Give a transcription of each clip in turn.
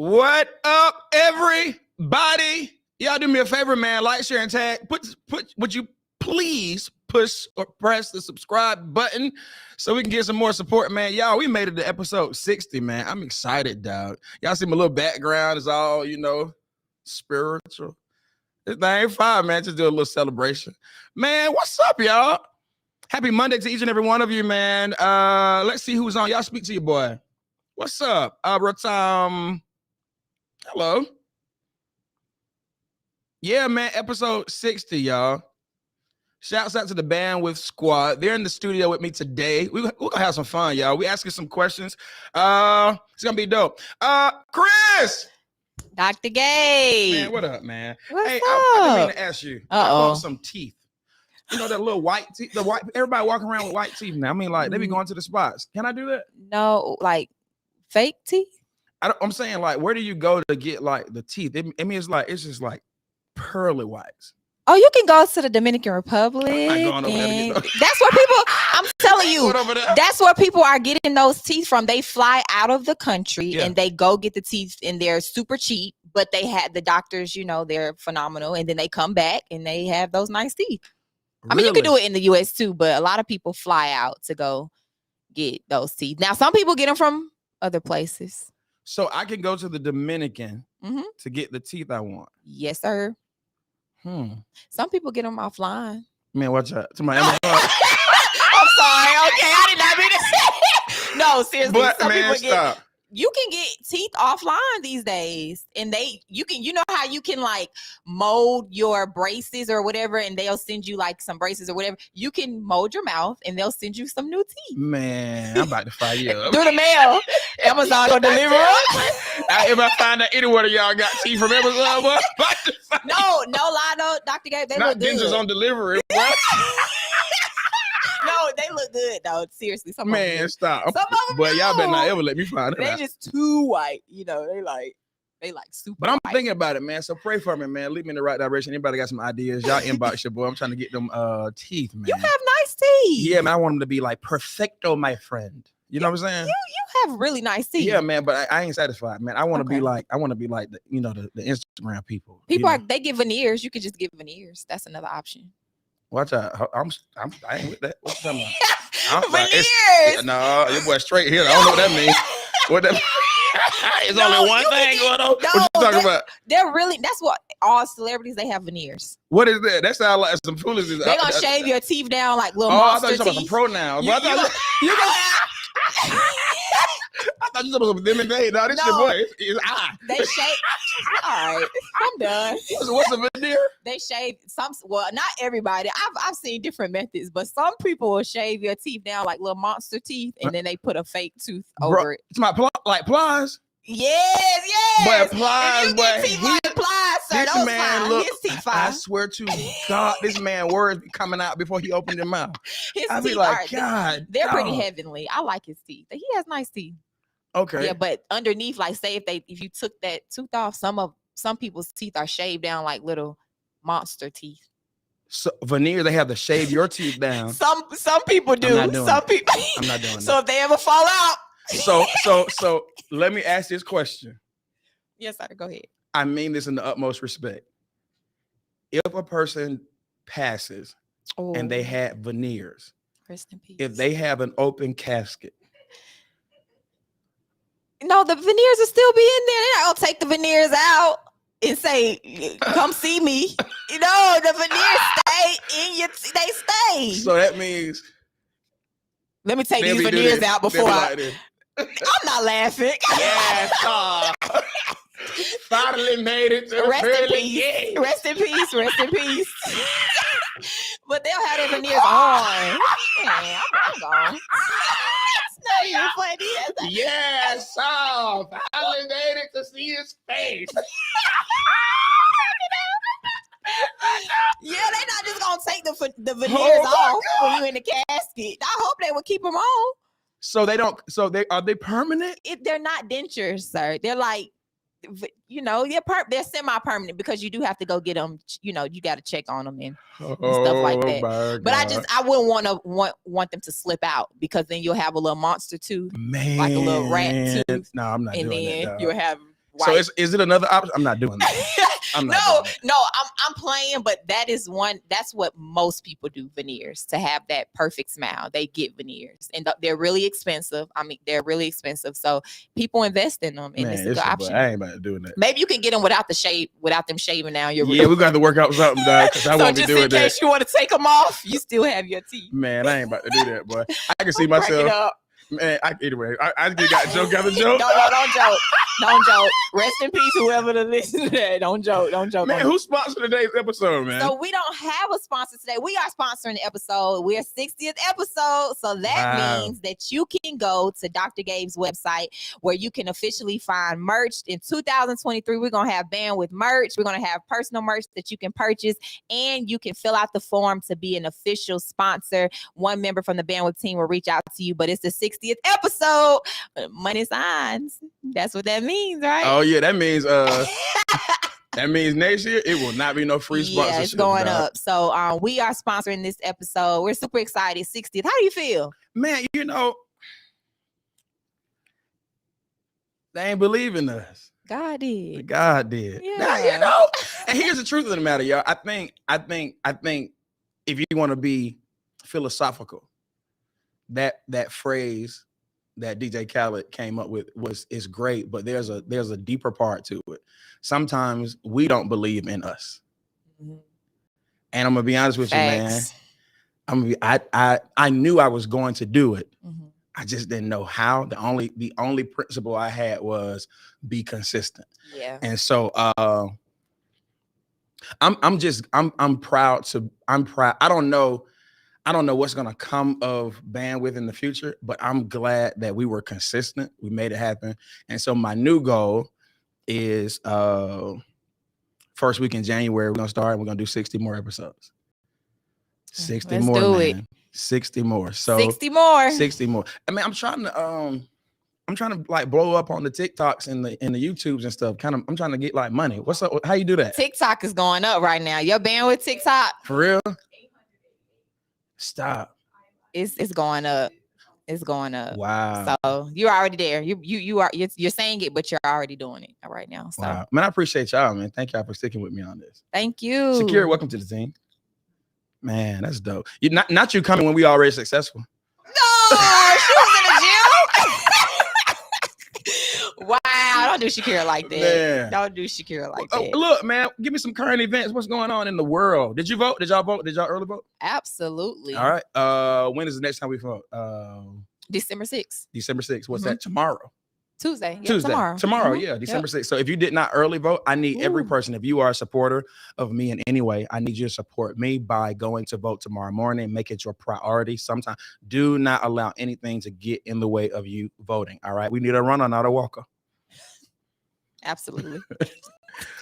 What up, everybody? Y'all do me a favor, man. Like, share, and tag. Would you please push or press the subscribe button so we can get some more support, man? Y'all, we made it to episode 60, man. I'm excited, dog. Y'all see my little background is all, spiritual. This thing ain't fine, man. Just do a little celebration. Man, what's up, y'all? Happy Monday to each and every one of you, man. Let's see who's on. Y'all speak to your boy. What's up? Hello. Yeah, man, episode 60, y'all. Shouts out to the Bandwidth Squad. They're in the studio with me today. We're going to have some fun, y'all. We asking some questions. It's going to be dope. Chris! Dr. Gabe. Man, what up, man? What's hey, up? I didn't mean to ask you. I Uh-oh. want some teeth. You know that little white teeth? Everybody walking around with white teeth now. I mean, like, they be going to the spots. Can I do that? No, like fake teeth? I'm saying, like, where do you go to get, like, the teeth? It's just like pearly whites. Oh, you can go to the Dominican Republic. I'm not going over there to get That's where people, I'm telling you, over there. that's where people are getting those teeth from. They fly out of the country and they go get the teeth, and they're super cheap, but they had the doctors, they're phenomenal. And then they come back and they have those nice teeth. I mean, you can do it in the U.S. too, but a lot of people fly out to go get those teeth. Now, some people get them from other places. So I can go to the Dominican to get the teeth I want. Yes, sir. Some people get them offline. Man, watch out. To my Amazon. I'm sorry. Okay, I did not mean to say. No, seriously. But, some man, people stop. You can get teeth offline these days, and you know how you can like mold your braces or whatever, and they'll send you like some braces or whatever. You can mold your mouth, and they'll send you some new teeth. Man, I'm about to fire you up. Through the mail. Amazon will deliver them. If I find out any one of y'all got teeth from Amazon, what? No lie, though, Dr. Gabe, they not look good. ninjas on delivery. What? No, they look good though. Seriously, Man, stop. Some of them But y'all better not don't. ever let me find it They out. just too white, they like super. But I'm white. thinking about it, man. So pray for me, man. Lead me in the right direction. Anybody got some ideas? Y'all inbox your boy. I'm trying to get them teeth, man. You have nice teeth. Yeah, man. I want them to be like perfecto, my friend. You know what I'm saying? You have really nice teeth. Yeah, man. But I ain't satisfied, man. I want to be like the the Instagram people. They get veneers. You could just get veneers. That's another option. Watch out. I ain't with that. What you talking about? Veneers. No, your boy straight here. I don't know what that means. What that? It's only one thing going on. What you talking about? That's what all celebrities, they have veneers. What is that? That sounds like some foolishness. They're gonna shave your teeth down like little I monster thought you were talking teeth. about some pronouns. I thought you were talking about some them and they. No, this your boy. It's I. They shave. All right, I'm done. What's a veneer? They shave some. Well, not everybody. I've seen different methods, but some people will shave your teeth down like little monster teeth, and then they put a fake tooth over it. It's my like plies. Yes. But plies, if you get teeth like plies, sir, this those man fine. look. His teeth fine. I swear to God, this man words be coming out before he opened his mouth. I be like, God, they're pretty heavenly. I like his teeth. He has nice teeth. Okay. Yeah, but underneath, like, say if you took that tooth off, some people's teeth are shaved down like little monster teeth. So veneer, they have to shave your teeth down. Some people do. I'm not doing that. So if they ever fall out. So let me ask this question. Yes, sir. Go ahead. I mean this in the utmost respect. If a person passes and they had veneers, rest in peace. if they have an open casket. No, the veneers will still be in there. They're not gonna take the veneers out and say, come see me. The veneers stay in they stay. So that means let me take these veneers out before I'm not laughing. Yes, finally made it to rest in peace. Rest in peace. Rest in peace. But they'll have their veneers on. Man, I'm gone. It's not even funny. Yes, finally made it to see his face. Yeah, they're not just gonna take the veneers off when you're in the casket. I hope they would keep them on. So they don't. So are they permanent? They're not dentures, sir. They're like, they're semi-permanent because you do have to go get them. You got to check on them and stuff like that. But I wouldn't want them to slip out because then you'll have a little monster tooth, man, like a little rat tooth. No, I'm not. And doing then that, you'll have So is it another option? I'm not doing that. I'm playing, but that's what most people do, veneers, to have that perfect smile. They get veneers, and they're really expensive. I mean, they're really expensive. So people invest in them, and it's a good option. I ain't about to do that. Maybe you can get them without them shaving down your we got to work out something, dog, because I won't be doing that. So just in case you want to take them off, you still have your teeth. Man, I ain't about to do that, boy. I can see myself. Man, anyway, I got a joke after joke. No, don't joke. Don't joke. Rest in peace, whoever to listen to that. Don't joke. Man, who's sponsoring today's episode, man? So we don't have a sponsor today. We are sponsoring the episode. We're 60th episode. So that means that you can go to Dr. Gabe's website where you can officially find merch. In 2023, we're going to have Bandwidth merch. We're going to have personal merch that you can purchase, and you can fill out the form to be an official sponsor. One member from the Bandwidth team will reach out to you, but it's the 60th episode. Money signs. That's what that means, right? Oh yeah, that means that means next year it will not be no free sponsorship. Yeah, it's going up. So we are sponsoring this episode. We're super excited. 60th. How do you feel? Man, they ain't believing us. God did. Yeah. Now, and here's the truth of the matter, y'all. I think if you want to be philosophical, that phrase that DJ Khaled came up with is great, but there's a deeper part to it. Sometimes we don't believe in us. Mm-hmm. And I'm gonna be honest with Facts. you, man. I knew I was going to do it. Mm-hmm. I just didn't know how. The only principle I had was be consistent. Yeah. And so I'm proud. I don't know what's going to come of Bandwidth in the future, but I'm glad that we were consistent. We made it happen. And so my new goal is first week in January, we're going to start and we're going to do 60 more episodes. 60 Let's more, do man. it. 60 more. So 60 more. 60 more. I mean, I'm trying to like blow up on the TikToks and the YouTubes and stuff. I'm trying to get like money. What's up? How you do that? TikTok is going up right now. Your Bandwidth TikTok. For real? Stop. It's going up. It's going up. Wow. So you're already there. You're saying it, but you're already doing it right now. So wow. Man, I appreciate y'all, man. Thank y'all for sticking with me on this. Thank you. Secure, welcome to the team. Man, that's dope. You not you coming when we already successful. No, she was in the gym. Wow, don't do Shakira like that. Man. Don't do Shakira like that. Look, man, give me some current events. What's going on in the world? Did you vote? Did y'all vote? Did y'all early vote? Absolutely. All right. When is the next time we vote? December 6th. December 6th. What's that? Tomorrow. Tuesday. Yeah, Tuesday. Tomorrow, mm-hmm. Yeah, December 6th. So if you did not early vote, I need every person. If you are a supporter of me in any way, I need you to support me by going to vote tomorrow morning. Make it your priority. Sometimes do not allow anything to get in the way of you voting. All right. We need a runner, not a walker. Absolutely.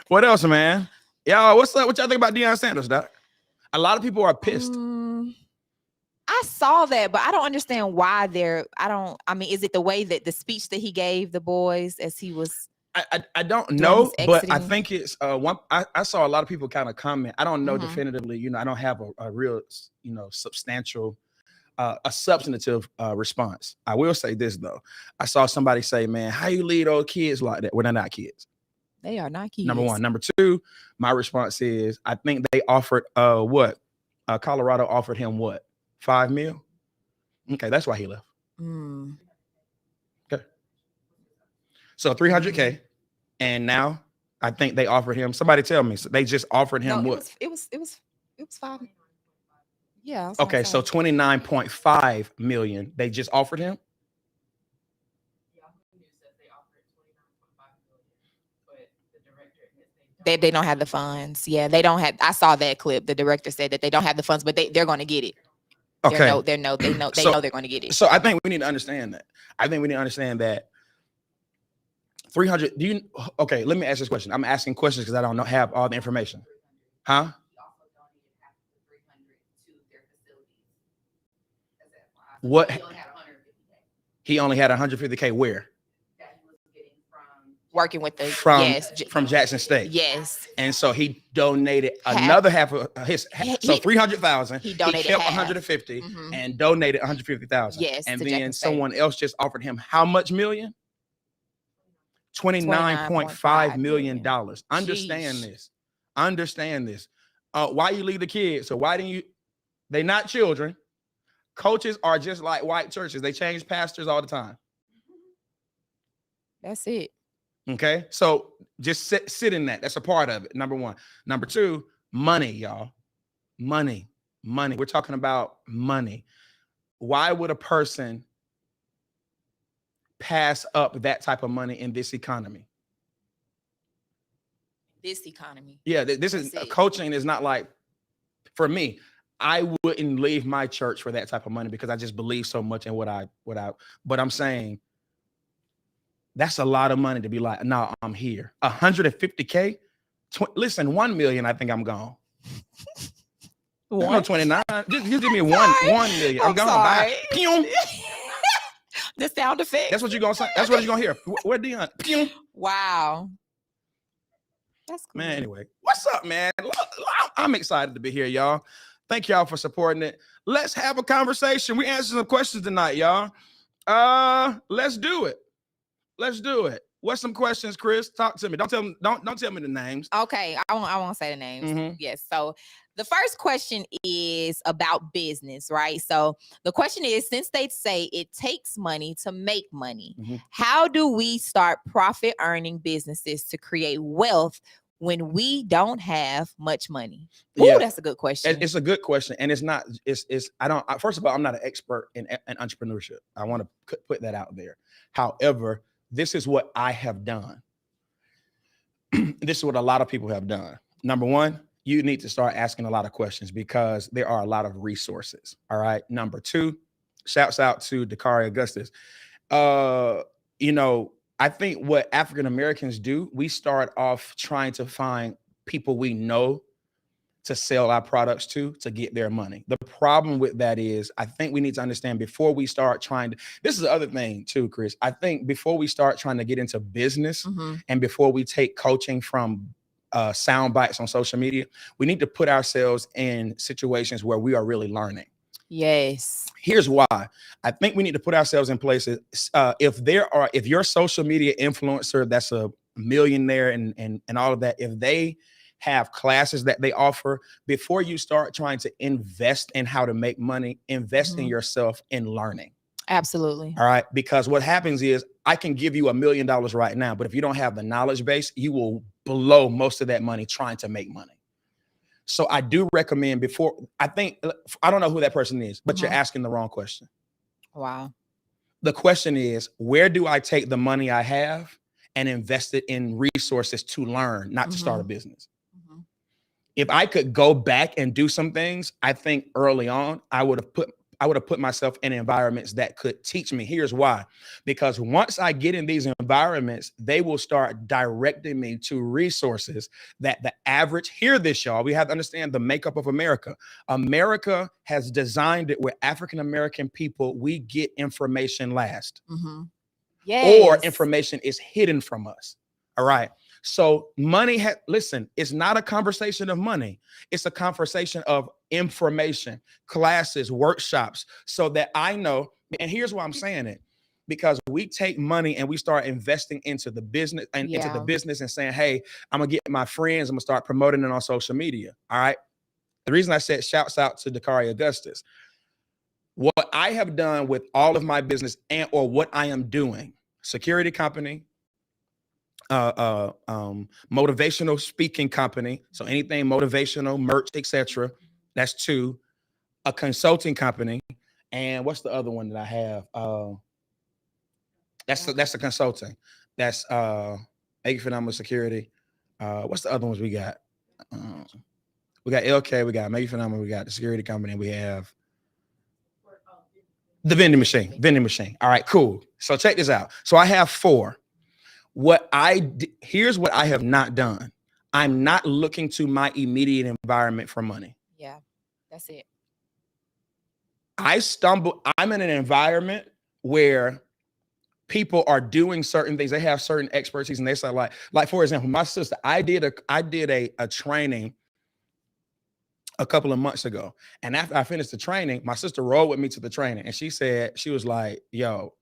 What else, man? Y'all, what's up? What y'all think about Deion Sanders, Doc? A lot of people are pissed. I saw that, but I don't understand why is it the way that the speech that he gave the boys as he was? I don't know, but I think it's one. I saw a lot of people kind of comment. I don't know definitively. I don't have a real, substantial, a substantive response. I will say this though. I saw somebody say, "Man, how you lead old kids like that?" Well, they're not kids. They are not kids. Number one. Number two, my response is, I think they offered what? Colorado offered him what? $5 million. Okay, that's why he left. Okay. So $300K, and now I think they offered him. Somebody tell me. So they just offered him what? It was $5. Yeah. Okay, so $29.5 million. They just offered him. They don't have the funds. Yeah, they don't have. I saw that clip. The director said that they don't have the funds, but they're going to get it. Okay. They know they're going to get it. So I think we need to understand that. I think we need to understand that 300. Okay, let me ask this question. I'm asking questions because I don't have all the information. Huh? What? He only had 150K where? Working with from Jackson State. Yes. And so he donated another half of his. So 300,000. He donated kept half. 150 and donated 150,000. Yes. And then someone else just offered him how much million? $29.5 million. Understand Jeez. this. Understand this. Why you leave the kids? So why didn't you? They're not children. Coaches are just like white churches. They change pastors all the time. That's it. Okay. So just sit in that. That's a part of it. Number one. Number two, money, y'all. Money. We're talking about money. Why would a person pass up that type of money in this economy? This economy. Yeah, this is coaching is not like, for me, I wouldn't leave my church for that type of money because I just believe so much in what I, but I'm saying that's a lot of money to be like, no, I'm here. 150K. Listen, 1 million, I think I'm gone. No, 29. Just give me 1 million. I'm gone. Bye. The sound effect. That's what you're gonna say. That's what you're gonna hear. Where Dion? Wow. That's cool. Man, anyway, what's up, man? I'm excited to be here, y'all. Thank y'all for supporting it. Let's have a conversation. We answer some questions tonight, y'all. Let's do it. What's some questions, Chris? Talk to me. Don't tell me the names. Okay, I won't say the names. Mm-hmm. Yes. So the first question is about business, right? So the question is, since they say it takes money to make money, how do we start profit earning businesses to create wealth when we don't have much money? Ooh, that's a good question. It's a good question. And it's not, first of all, I'm not an expert in entrepreneurship. I want to put that out there. However, this is what I have done. This is what a lot of people have done. Number one, you need to start asking a lot of questions because there are a lot of resources. All right. Number two, shouts out to Dakari Augustus. I think what African Americans do, we start off trying to find people we know to sell our products to get their money. The problem with that is, I think we need to understand before we start trying to, this is the other thing too, Chris. I think before we start trying to get into business and before we take coaching from sound bites on social media, we need to put ourselves in situations where we are really learning. Yes. Here's why. I think we need to put ourselves in places. If your social media influencer that's a millionaire and all of that, if they have classes that they offer, before you start trying to invest in how to make money, invest in yourself in learning. Absolutely. All right. Because what happens is I can give you $1 million right now, but if you don't have the knowledge base, you will blow most of that money trying to make money. So I do recommend I don't know who that person is, but you're asking the wrong question. Wow. The question is, where do I take the money I have and invest it in resources to learn, not to start a business? If I could go back and do some things, I think early on, I would have put myself in environments that could teach me. Here's why. Because once I get in these environments, they will start directing me to resources that the average, hear this, y'all, we have to understand the makeup of America. America has designed it where African-American people, we get information last. Yes. Or information is hidden from us. All right. So money, listen, it's not a conversation of money. It's a conversation of information, classes, workshops, so that I know. And here's why I'm saying it, because we take money and we start investing into the business and into the business and saying, hey, I'm going to get my friends, I'm going to start promoting it on social media. All right. The reason I said shouts out to Dakari Augustus, what I have done with all of my business or what I am doing, security company, motivational speaking company. So anything motivational, merch, etc. That's 2. A consulting company. And what's the other one that I have? That's the consulting. That's phenomenal security. What's the other ones we got? We got LK, we got Make Phenomenal, we got the security company, we have the vending machine. All right, cool. So check this out. So I have 4. Here's what I have not done. I'm not looking to my immediate environment for money. Yeah, that's it. I'm in an environment where people are doing certain things. They have certain expertise and they say like for example, my sister, I did a training a couple of months ago. And after I finished the training, my sister rolled with me to the training and she said, she was like, yo,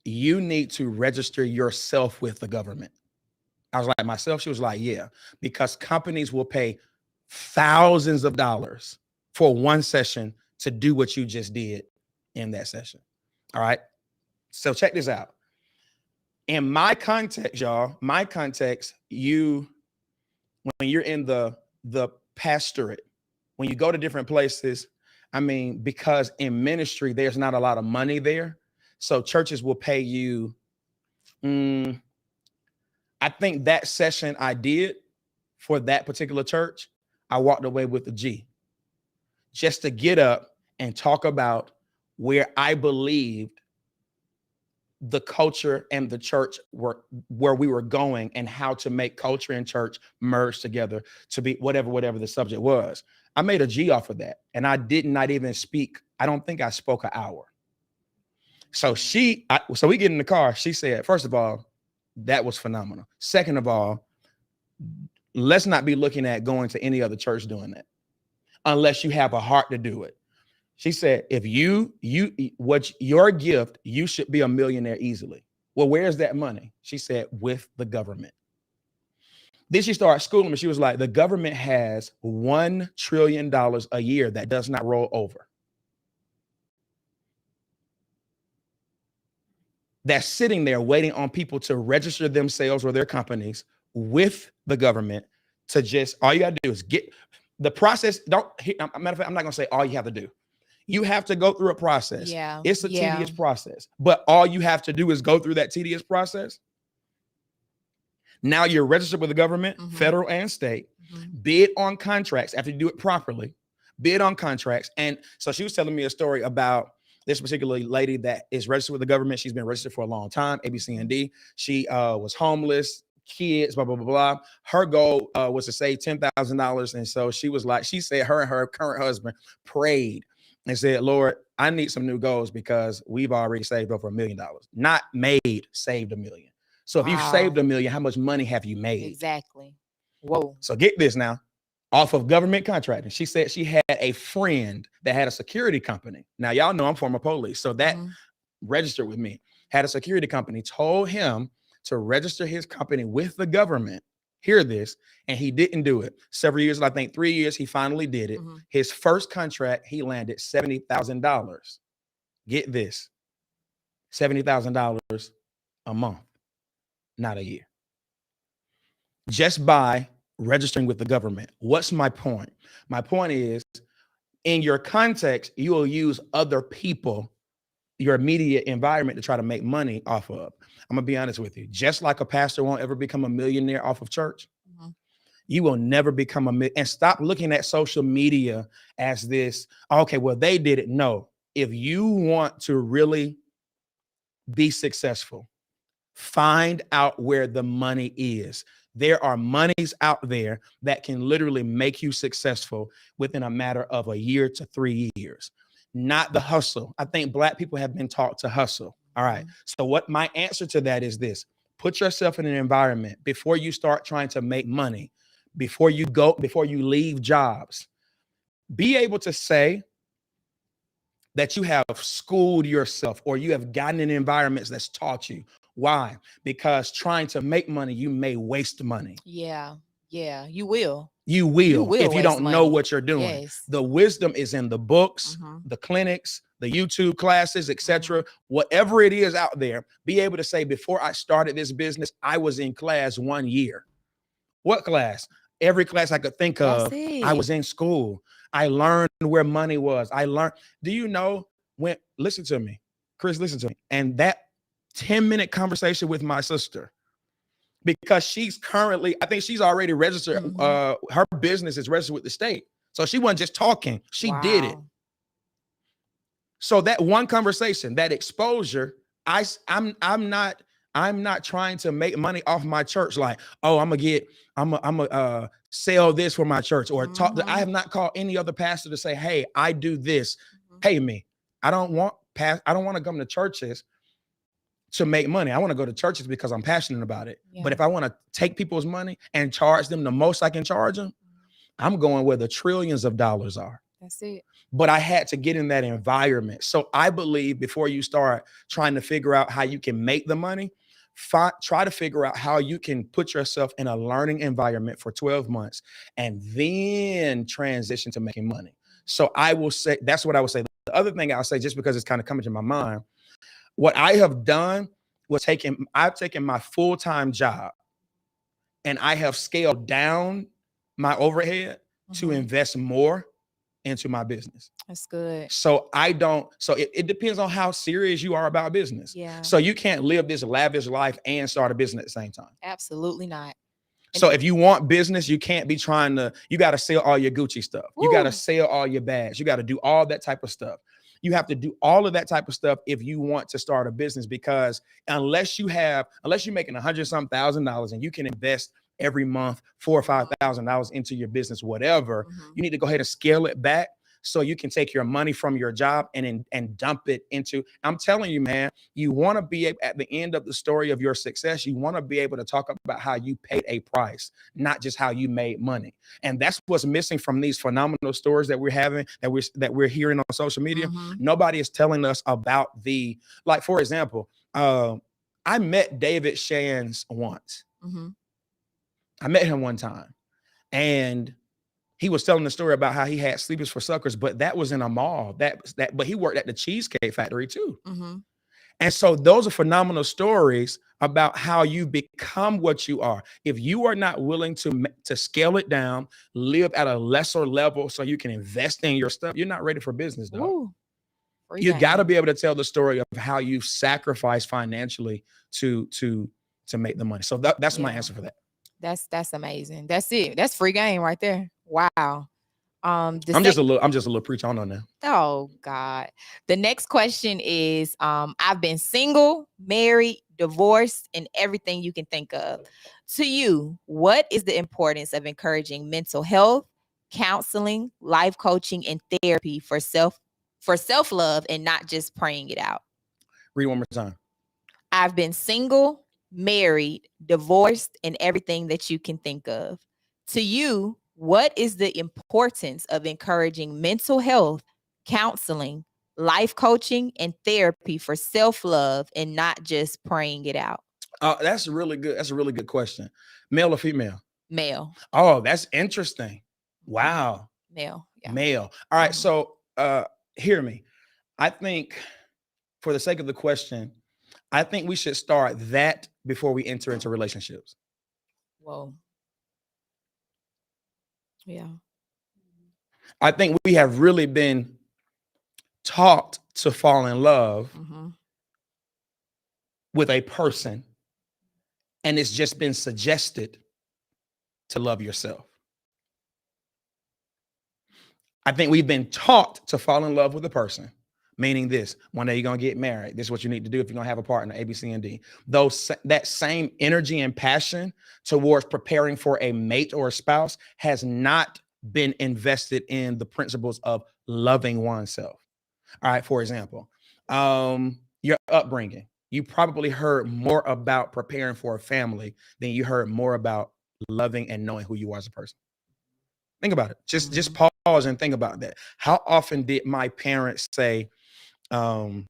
you need to register yourself with the government. I was like, myself? She was like, yeah, because companies will pay thousands of dollars for one session to do what you just did in that session. All right. So check this out. In my context, y'all, my context, when you're in the pastorate, when you go to different places, I mean, because in ministry, there's not a lot of money there. So churches will pay you. I think that session I did for that particular church, I walked away with a G, just to get up and talk about where I believed the culture and the church were, where we were going, and how to make culture and church merge together to be whatever the subject was. I made a G off of that, and I did not even speak. I don't think I spoke an hour. So so we get in the car. She said, first of all, that was phenomenal. Second of all, let's not be looking at going to any other church doing that unless you have a heart to do it. She said, if what's your gift, you should be a millionaire easily. Well, where's that money? She said, with the government. Then she started schooling me. She was like, the government has $1 trillion a year that does not roll over. That's sitting there waiting on people to register themselves or their companies with the government to just, all you got to do is get the process. Matter of fact, I'm not going to say all you have to do. You have to go through a process. Yeah. It's a tedious process, but all you have to do is go through that tedious process. Now you're registered with the government, federal and state, bid on contracts after you do it properly, bid on contracts. And so she was telling me a story about this particular lady that is registered with the government. She's been registered for a long time, A, B, C, and D. She was homeless, kids, blah, blah, blah, blah. Her goal was to save $10,000. And so she was like, she said her and her current husband prayed and said, Lord, I need some new goals because we've already saved over $1 million. Not made, saved $1 million. So if you saved $1 million, how much money have you made? Exactly. Whoa. So get this now, off of government contracting. She said she had a friend that had a security company. Now, y'all know I'm former police. So that registered with me, had a security company, told him to register his company with the government. Hear this. And he didn't do it. Several years, I think 3 years, he finally did it. His first contract, he landed $70,000. Get this, $70,000 a month, not a year. Just by registering with the government. What's my point? My point is, in your context, you will use other people, your immediate environment, to try to make money off of. I'm gonna be honest with you. Just like a pastor won't ever become a millionaire off of church, you will never become and stop looking at social media as this, okay, well, they did it. No, if you want to really be successful, find out where the money is. There are monies out there that can literally make you successful within a matter of a year to 3 years, not the hustle. I think Black people have been taught to hustle. All right. So what my answer to that is this: put yourself in an environment before you start trying to make money, before you leave jobs, be able to say that you have schooled yourself or you have gotten in environments that's taught you. Why? Because trying to make money, you may waste money. Yeah, you will. You will if you don't know what you're doing. Yes. The wisdom is in the books, the clinics, the YouTube classes, etc. Whatever it is out there, be able to say, before I started this business, I was in class 1 year. What class? Every class I could think of. I was in school. I learned where money was. Do you know listen to me, Chris, listen to me. And that 10-minute conversation with my sister, because she's currently, I think she's already registered. Her business is registered with the state. So she wasn't just talking, she did it. So that one conversation, that exposure, I'm not trying to make money off my church. Like, oh, I'm gonna sell this for my church or I have not called any other pastor to say, hey, I do this, pay me. I don't want to come to churches to make money. I want to go to churches because I'm passionate about it. But if I want to take people's money and charge them the most I can charge them, I'm going where the trillions of dollars are. That's it. but I had to get in that environment. So I believe before you start trying to figure out how you can make the money, try to figure out how you can put yourself in a learning environment for 12 months and then transition to making money. So I will say, that's what I would say. The other thing I'll say, just because it's kind of coming to my mind, what I have done was I've taken my full-time job and I have scaled down my overhead to invest more into my business. That's good. So it depends on how serious you are about business. Yeah. So you can't live this lavish life and start a business at the same time. Absolutely not. So if you want business, you can't be you got to sell all your Gucci stuff. Woo. You got to sell all your bags. You got to do all that type of stuff. You have to do all of that type of stuff if you want to start a business, because unless you're making $100,000 and you can invest every month $4,000 or $5,000 into your business, whatever, you need to go ahead and scale it back so you can take your money from your job and dump it into. I'm telling you, man, you want to be at the end of the story of your success. You want to be able to talk about how you paid a price, not just how you made money. And that's what's missing from these phenomenal stories that we're having, that we're hearing on social media. Nobody is telling us about like, for example, I met David Shands once. I met him one time, and he was telling the story about how he had Sleepers for Suckers, but that was in a mall. But he worked at the Cheesecake Factory too. And so those are phenomenal stories about how you become what you are. If you are not willing to scale it down, live at a lesser level so you can invest in your stuff, you're not ready for business, dog. You got to be able to tell the story of how you sacrificed financially to make the money. So that's my answer for that. That's amazing. That's it. That's free game right there. Wow. I'm just a little preacher on now. Oh God. The next question is, I've been single, married, divorced, and everything you can think of. To you, what is the importance of encouraging mental health, counseling, life coaching, and therapy for self-love and not just praying it out? Read one more time. I've been single, married, divorced, and everything that you can think of. To you, what is the importance of encouraging mental health, counseling, life coaching, and therapy for self-love and not just praying it out? That's really good. That's a really good question. Male or female? Male. Oh, that's interesting. Wow. Male. Yeah. Male. All right. So hear me. I think, for the sake of the question, I think we should start that before we enter into relationships. Whoa. Yeah. I think we have really been taught to fall in love with a person, and it's just been suggested to love yourself. I think we've been taught to fall in love with a person, meaning this: one day you're going to get married. This is what you need to do if you're going to have a partner, A, B, C, and D. That same energy and passion towards preparing for a mate or a spouse has not been invested in the principles of loving oneself. All right. For example, your upbringing. You probably heard more about preparing for a family than you heard more about loving and knowing who you are as a person. Think about it. Just pause and think about that. How often did my parents say, one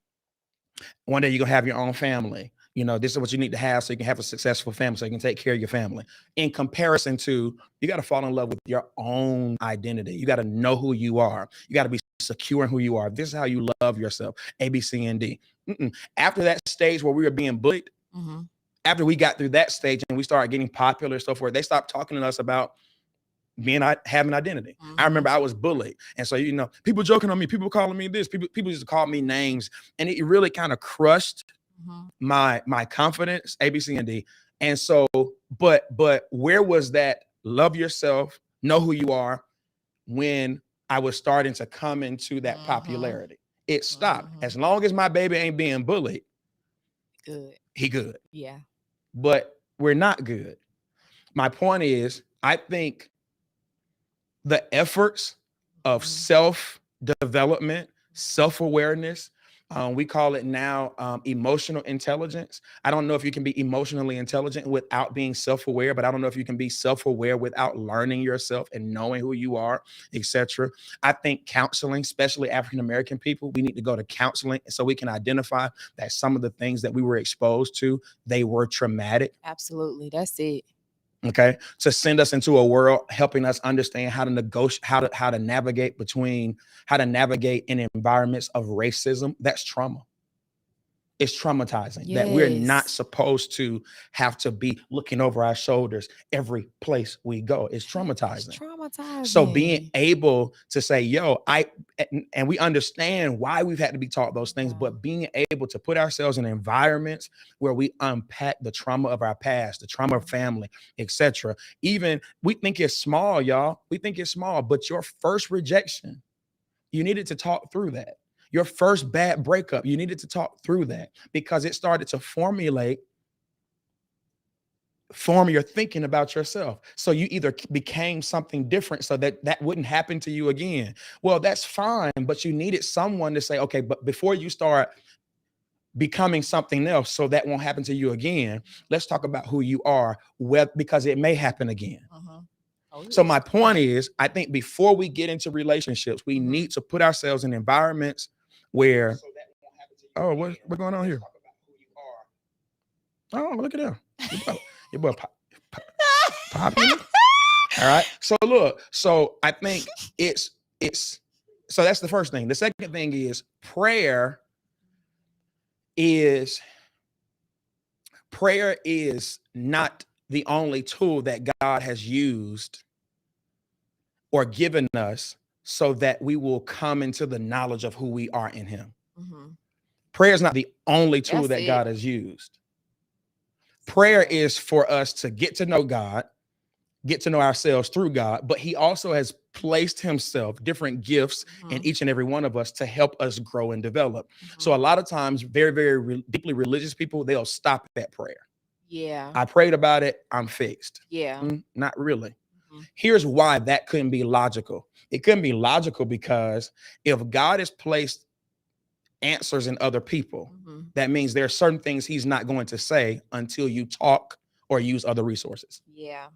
day you're gonna have your own family? You know, this is what you need to have so you can have a successful family, so you can take care of your family. In comparison to, you got to fall in love with your own identity. You got to know who you are. You got to be secure in who you are. This is how you love yourself. A, B, C, and D. After that stage where we were being bullied, after we got through that stage and we started getting popular and so forth, they stopped talking to us about having identity. I remember I was bullied. And so, you know, people joking on me, people calling me this, people used to call me names, and it really kind of crushed my confidence, A, B, C, and D. And so, but where was that love yourself, know who you are, when I was starting to come into that popularity? It stopped. As long as my baby ain't being bullied, he good. Yeah. But we're not good. My point is, I think the efforts of self-development, self-awareness, We call it now emotional intelligence. I don't know if you can be emotionally intelligent without being self-aware, but I don't know if you can be self-aware without learning yourself and knowing who you are, etc. I think counseling, especially African American people, we need to go to counseling so we can identify that some of the things that we were exposed to, they were traumatic. Absolutely. That's it. Okay, to send us into a world helping us understand how to negotiate, how to navigate in environments of racism. That's trauma. It's traumatizing that we're not Yes. supposed to have to be looking over our shoulders every place we go. It's It's traumatizing. So being traumatizing. able to say, yo, and we understand why we've had to be taught those things, Yeah. but being able to put ourselves in environments where we unpack the trauma of our past, the trauma of family, etc. Even we think it's small, y'all. We think it's small, but your first rejection, you needed to talk through that. Your first bad breakup, you needed to talk through that because it started to form your thinking about yourself. So you either became something different so that that wouldn't happen to you again. Well, that's fine, but you needed someone to say, okay, but before you start becoming something else so that won't happen to you again, let's talk about who you are, because it may happen again. Oh, So yes. my point is, I think before we get into relationships, we need to put ourselves in environments where, oh, what's going on here? Oh, look at him. Your boy popping. All right. So look, so I think it's so that's the first thing. The second thing is prayer is not the only tool that God has used or given us so that we will come into the knowledge of who we are in him. Prayer is not the only tool That's that it. God has used. Prayer is for us to get to know God, get to know ourselves through God, but he also has placed himself different gifts in each and every one of us to help us grow and develop. So a lot of times, very, very deeply religious people, they'll stop at prayer. Yeah. I prayed about it, I'm fixed. Yeah. Not really. Here's why that couldn't be logical. It couldn't be logical because if God has placed answers in other people, that means there are certain things he's not going to say until you talk or use other resources. Yeah.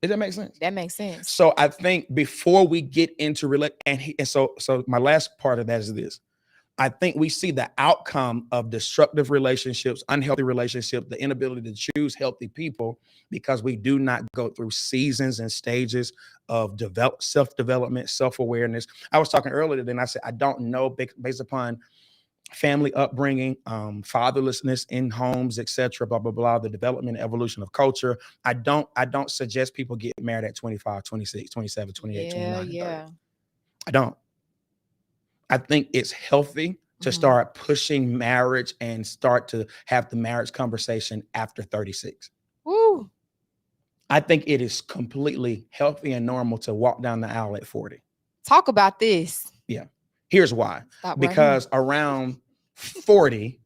Does that make sense? That makes sense. So I think before we get into so my last part of that is this. I think we see the outcome of destructive relationships, unhealthy relationships, the inability to choose healthy people because we do not go through seasons and stages of self-development, self-awareness. I was talking earlier, then I said, I don't know based upon family upbringing, fatherlessness in homes, etc., blah, blah, blah, the development and evolution of culture. I don't suggest people get married at 25, 26, 27, 28, 29, and 30. I don't. I think it's healthy to start pushing marriage and start to have the marriage conversation after 36. Woo. I think it is completely healthy and normal to walk down the aisle at 40. Talk about this. Yeah. Here's why. Stop Because right around 40,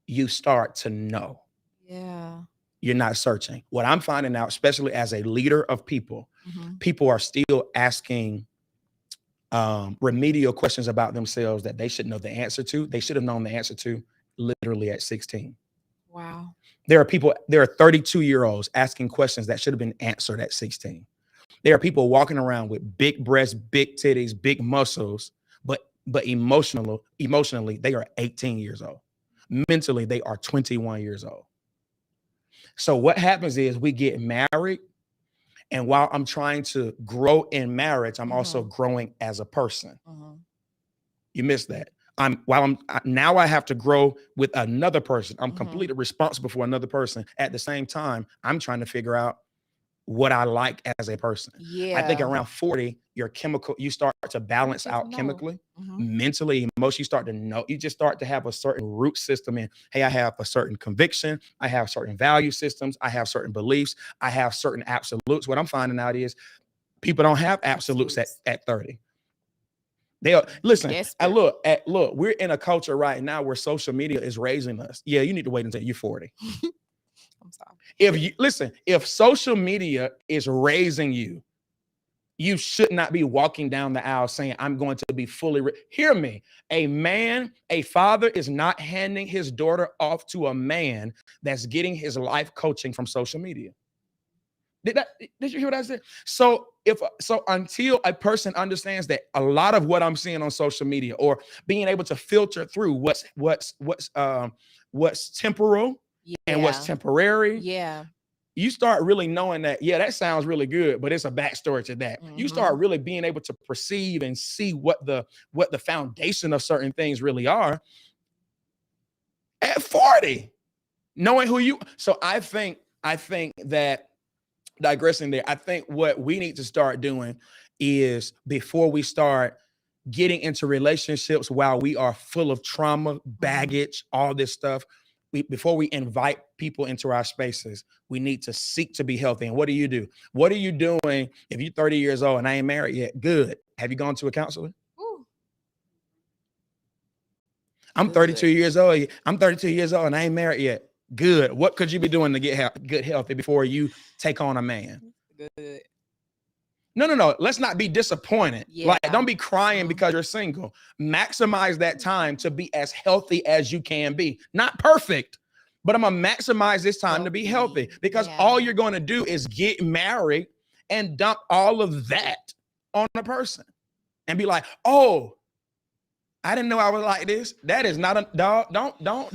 you start to know. Yeah. You're not searching. What I'm finding out, especially as a leader of people, people are still asking remedial questions about themselves that they should know the answer to. They should have known the answer to literally at 16. Wow. There are 32-year-olds asking questions that should have been answered at 16. There are people walking around with big breasts, big titties, big muscles, but emotionally, they are 18 years old. Mentally, they are 21 years old. So what happens is we get married, and while I'm trying to grow in marriage, I'm also growing as a person. You missed that. Now I have to grow with another person. I'm completely responsible for another person. At the same time, I'm trying to figure out what I like as a person. Yeah. I think around 40, you start to balance out chemically, mentally, emotionally. You start to know, you just start to have a certain root system in, hey, I have a certain conviction, I have certain value systems, I have certain beliefs, I have certain absolutes. What I'm finding out is people don't have absolutes at 30. They are, listen, look, we're in a culture right now where social media is raising us. Yeah, you need to wait until you're 40. I'm sorry. If social media is raising you, You should not be walking down the aisle saying, I'm going to be fully. Hear me. A man, a father is not handing his daughter off to a man that's getting his life coaching from social media. Did you hear what I said? So until a person understands that a lot of what I'm seeing on social media, or being able to filter through what's temporal and what's temporary, you start really knowing that, that sounds really good, but it's a backstory to that. You start really being able to perceive and see what the foundation of certain things really are at 40, knowing who you. So I think that, digressing there, I think what we need to start doing is, before we start getting into relationships while we are full of trauma, baggage, all this stuff, before we invite people into our spaces, we need to seek to be healthy. And what do? What are you doing if you're 30 years old and I ain't married yet? Good. Have you gone to a counselor? Ooh. I'm 32 years old. I'm 32 years old and I ain't married yet. Good. What could you be doing to get good healthy before you take on a man? Good. No. Let's not be disappointed. Like, don't be crying because you're single. Maximize that time to be as healthy as you can be. Not perfect, but I'm gonna maximize this time to be healthy, because all you're going to do is get married and dump all of that on a person and be like, oh, I didn't know I was like this. That is not a dog. Don't. No.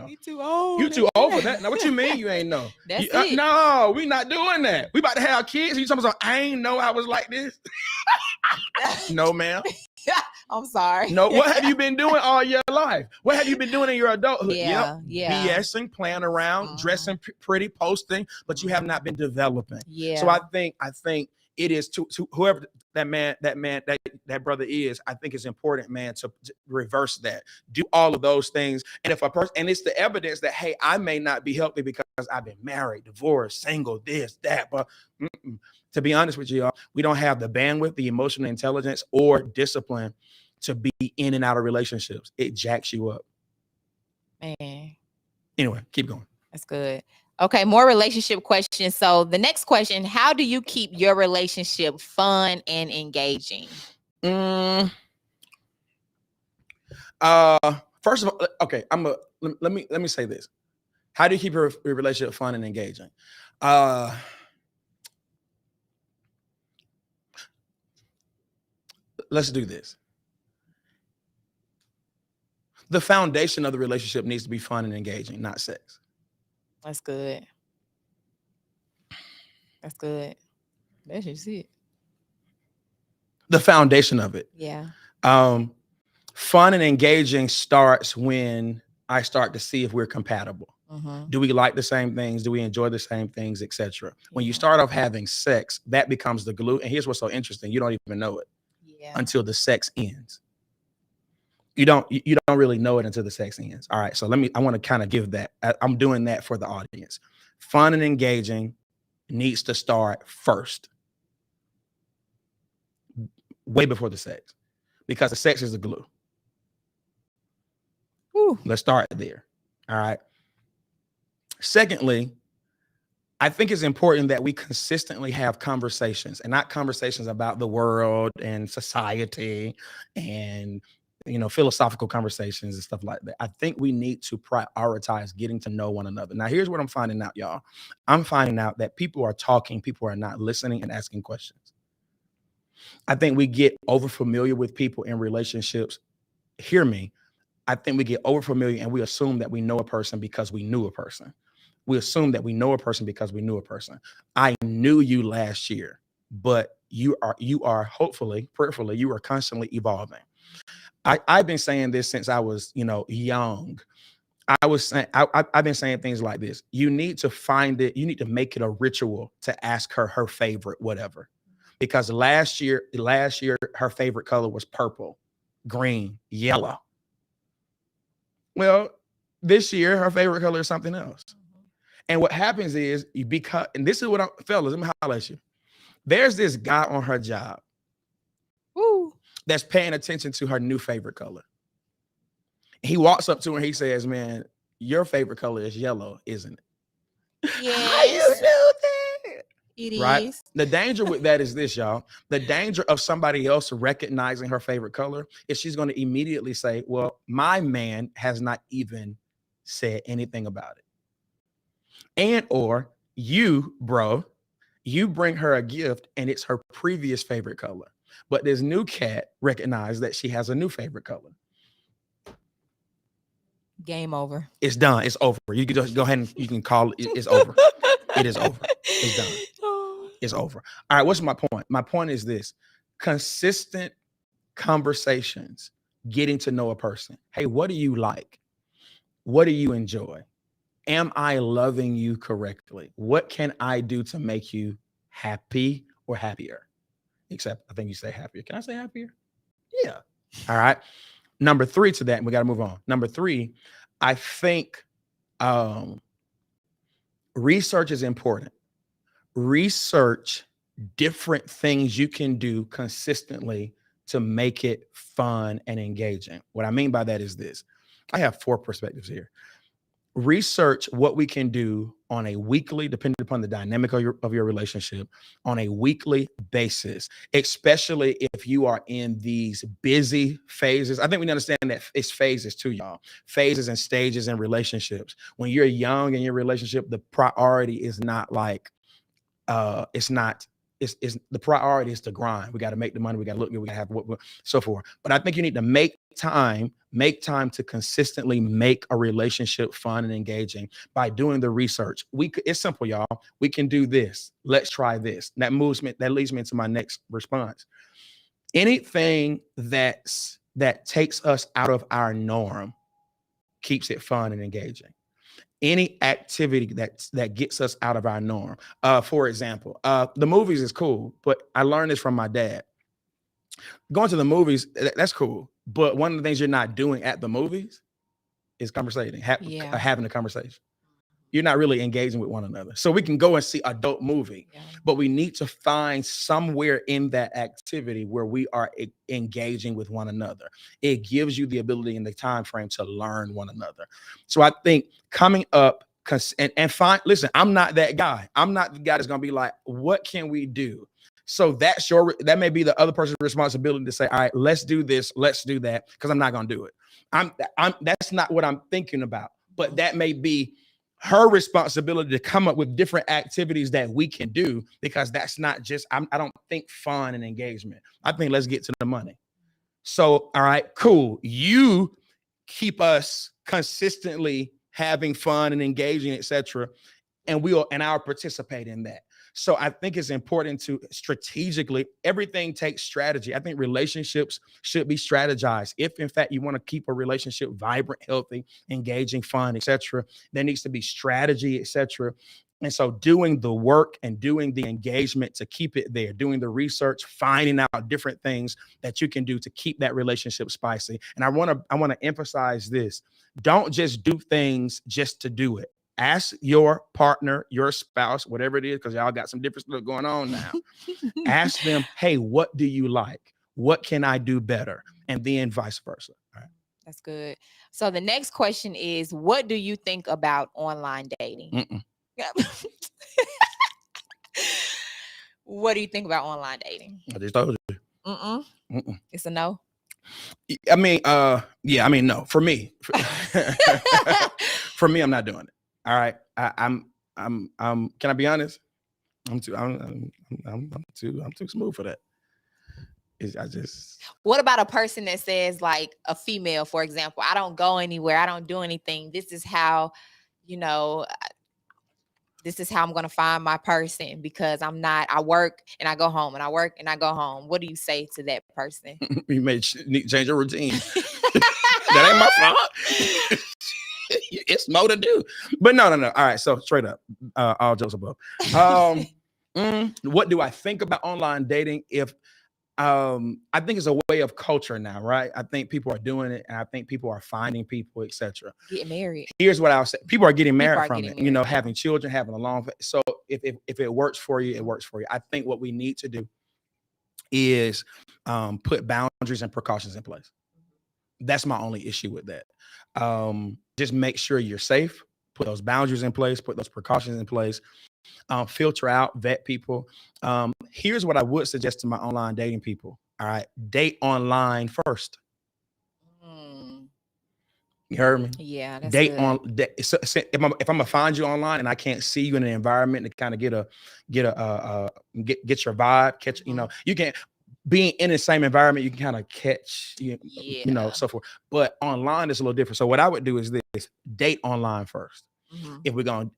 You too old. You too old for that. Now, what you mean you ain't know? That's it. No, we not doing that. We about to have kids. You talking about, I ain't know I was like this. No, ma'am. I'm sorry. No, what have you been doing all your life? What have you been doing in your adulthood? Yeah. BSing, playing around, dressing pretty, posting, but you have not been developing. Yeah. So I think it is to whoever that brother is, I think it's important, man, to reverse that. Do all of those things. And if a person, and it's the evidence that, hey, I may not be healthy because I've been married, divorced, single, this, that, but to be honest with you, y'all, we don't have the bandwidth, the emotional intelligence, or discipline to be in and out of relationships. It jacks you up. Man. Anyway, keep going. That's good. Okay, more relationship questions. So the next question, how do you keep your relationship fun and engaging? First of all, okay, let me say this. How do you keep your relationship fun and engaging? Let's do this. The foundation of the relationship needs to be fun and engaging, not sex. That's good. That's good. That's just it. The foundation of it. Yeah. Fun and engaging starts when I start to see if we're compatible. Do we like the same things? Do we enjoy the same things, etc.? When you start off having sex, that becomes the glue. And here's what's so interesting. You don't even know it until the sex ends. You don't really know it until the sex ends. All right. So I want to kind of give that. I'm doing that for the audience. Fun and engaging needs to start first, way before the sex, because the sex is the glue. Woo. Let's start there. All right. Secondly, I think it's important that we consistently have conversations, and not conversations about the world and society and, philosophical conversations and stuff like that. I think we need to prioritize getting to know one another. Now, here's what I'm finding out, y'all. I'm finding out that people are talking, people are not listening and asking questions. I think we get over familiar with people in relationships. Hear me. I think we get over familiar and we assume that we know a person because we knew a person. We assume that we know a person because we knew a person. I knew you last year, but you are hopefully, prayerfully, you are constantly evolving. I've been saying this since I was, young. I've been saying things like this. You need to find it. You need to make it a ritual to ask her favorite whatever, because last year her favorite color was purple, green, yellow. Well, this year her favorite color is something else. And what happens is and this is what fellas, let me holler at you. There's this guy on her job. Woo. That's paying attention to her new favorite color. He walks up to her and he says, man, your favorite color is yellow, isn't it? Yes. How you know that? It right? is. The danger with that is this, y'all. The danger of somebody else recognizing her favorite color is she's going to immediately say, well, my man has not even said anything about it. And or you, bro, you bring her a gift and it's her previous favorite color. But this new cat recognized that she has a new favorite color. Game over. It's done. It's over. You can just go ahead and you can call it. It's over. It is over. It's done. It's over. All right. What's my point? My point is this: consistent conversations, getting to know a person. Hey, what do you like? What do you enjoy? Am I loving you correctly? What can I do to make you happy or happier? Except I think you say happier. Can I say happier? Yeah. All right. Number 3 to that, and we got to move on. Number 3, I think research is important. Research different things you can do consistently to make it fun and engaging. What I mean by that is this. I have 4 perspectives here. Research what we can do on a weekly, depending upon the dynamic of your relationship, on a weekly basis, especially if you are in these busy phases. I think we understand that it's phases too, y'all. Phases and stages in relationships. When you're young in your relationship, the priority is not like, it's the priority is to grind. We got to make the money. We got to look good. We got to have what so forth. But I think you need to make time to consistently make a relationship fun and engaging by doing the research. It's simple, y'all. We can do this. Let's try this. That leads me into my next response. Anything that takes us out of our norm keeps it fun and engaging. Any activity that gets us out of our norm. For example, the movies is cool, but I learned this from my dad. Going to the movies, that's cool. But one of the things you're not doing at the movies is conversating, having a conversation. You're not really engaging with one another. So we can go and see a dope movie, but we need to find somewhere in that activity where we are engaging with one another. It gives you the ability and the time frame to learn one another. So I think coming up and find, listen, I'm not that guy. I'm not the guy that's going to be like, what can we do? So that may be the other person's responsibility to say, all right, let's do this, let's do that, because I'm not going to do it. That's not what I'm thinking about, but that may be her responsibility to come up with different activities that we can do, because that's not just, I don't think fun and engagement. I think let's get to the money. So, all right, cool. You keep us consistently having fun and engaging, etc. And I'll participate in that. So I think it's important to strategically, everything takes strategy. I think relationships should be strategized. If in fact you want to keep a relationship vibrant, healthy, engaging, fun, etc., there needs to be strategy, etc. And so doing the work and doing the engagement to keep it there, doing the research, finding out different things that you can do to keep that relationship spicy. And I want to emphasize this. Don't just do things just to do it. Ask your partner, your spouse, whatever it is, because y'all got some different stuff going on now. Ask them, hey, what do you like? What can I do better? And then vice versa. All right. That's good. So the next question is, what do you think about online dating? What do you think about online dating? I just told you. It's a no. I mean, no. For me, for me, I'm not doing it. All right. I'm can I be honest? I'm too smooth for that. What about a person that says, like a female, for example, I don't go anywhere, I don't do anything. This is how, this is how I'm going to find my person, because I work and I go home and I work and I go home. What do you say to that person? You may need to change your routine. That ain't my fault. It's more to do. But no. All right. So straight up, all jokes above. What do I think about online dating? I think it's a way of culture now, right? I think people are doing it, and I think people are finding people, etc. Getting married. Here's what I'll say: people are getting married from it. Having children, having a long. So if it works for you, it works for you. I think what we need to do is put boundaries and precautions in place. That's my only issue with that. Just make sure you're safe. Put those boundaries in place. Put those precautions in place. filter out, vet people. Here's what I would suggest to my online dating people. All right, date online first. You heard me? Yeah, that's Date good. so if I'm gonna find you online and I can't see you in an environment to kind of get your vibe, catch, you can't being in the same environment, you can kind of catch, so forth. But online is a little different. So what I would do is this: date online first. If I'm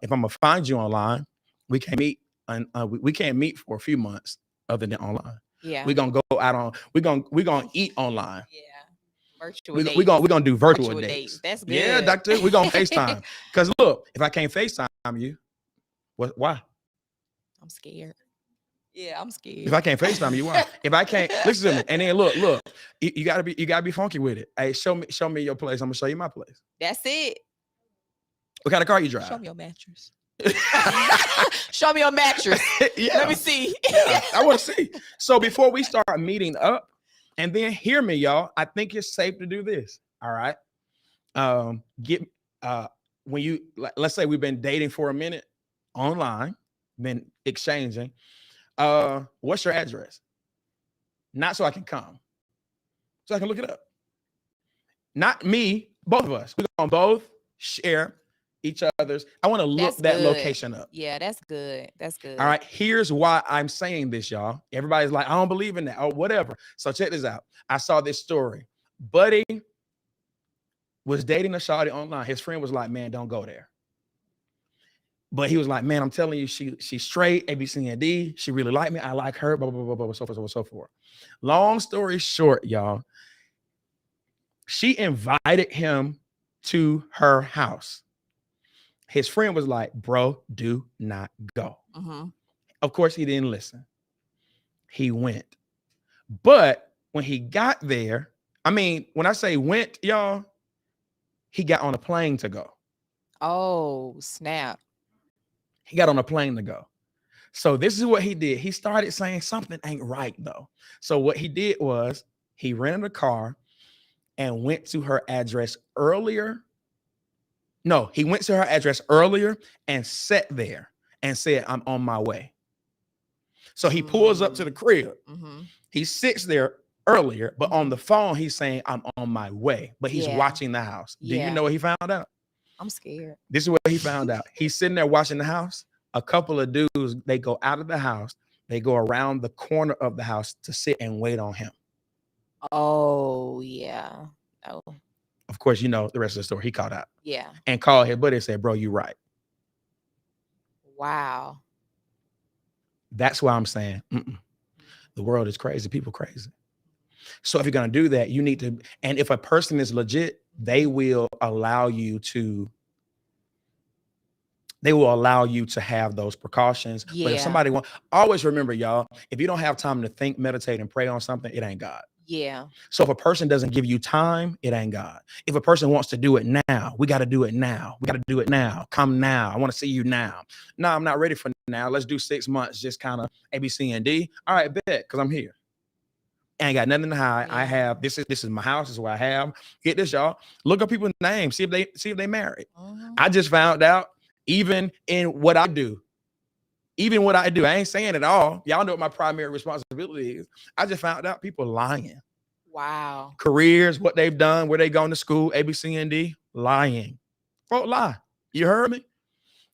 gonna find you online, we can't meet, and we can't meet for a few months other than online. Yeah, We're gonna go out on. We're gonna eat online. yeah. Virtual We're dates. gonna do virtual dates. That's good. Yeah, doctor. We're gonna FaceTime. Because look, if I can't FaceTime you, why? I'm scared. Yeah, I'm scared. If I can't FaceTime you, why? If I can't, listen to me. And then look, you gotta be funky with it. Hey, show me your place. I'm gonna show you my place. That's it. What kind of car you drive? Show me your mattress. Show me your mattress. Yeah. Let me see. Yeah, I want to see. So before we start meeting up, and then hear me, y'all, I think it's safe to do this. All right. When you, let's say we've been dating for a minute online, been exchanging. What's your address? Not so I can come, so I can look it up. Not me, both of us. We're gonna both share each other's. I want to look that location up. Yeah, that's good. That's good. All right. Here's why I'm saying this, y'all. Everybody's like, I don't believe in that or whatever. So check this out. I saw this story. Buddy was dating a shawty online. His friend was like, man, don't go there. But he was like, man, I'm telling you, she's straight, A, B, C, and D. She really liked me. I like her, blah, blah, blah, blah, blah, so forth, so forth. Long story short, y'all, she invited him to her house. His friend was like, bro, do not go. Of course, he didn't listen. He went. But when he got there, I mean, when I say went, y'all, he got on a plane to go. Oh, snap. He got on a plane to go. So this is what he did. He started saying something ain't right, though. So what he did was he rented a car and went to her address earlier. No, he went to her address earlier and sat there and said, I'm on my way. So he pulls up to the crib. He sits there earlier, but on the phone, he's saying, I'm on my way, but he's watching the house. Do you know what he found out? I'm scared. This is what he found out. He's sitting there watching the house. A couple of dudes, they go out of the house. They go around the corner of the house to sit and wait on him. Oh, yeah. Oh. Of course, you know the rest of the story. He called out. Yeah. And called his buddy and said, bro, you right. Wow. That's why I'm saying the world is crazy. People crazy. So if you're going to do that, you need to, and if a person is legit, they will allow you to have those precautions. Yeah. But if somebody always remember, y'all, if you don't have time to think, meditate, and pray on something, it ain't God. Yeah. So if a person doesn't give you time, it ain't God. If a person wants to do it now, we got to do it now. We got to do it now. Come now. I want to see you now. No, I'm not ready for now. Let's do 6 months. Just kind of A, B, C, and D. All right, bet, because I'm here. I ain't got nothing to hide. Yeah. I have this is my house. This is what I have. Get this, y'all. Look up people's names. See if they married. I just found out even in what I do. Even what I do, I ain't saying it all. Y'all know what my primary responsibility is. I just found out people lying. Wow. Careers, what they've done, where they gone to school, A, B, C, and D, lying. Folk lie. You heard me?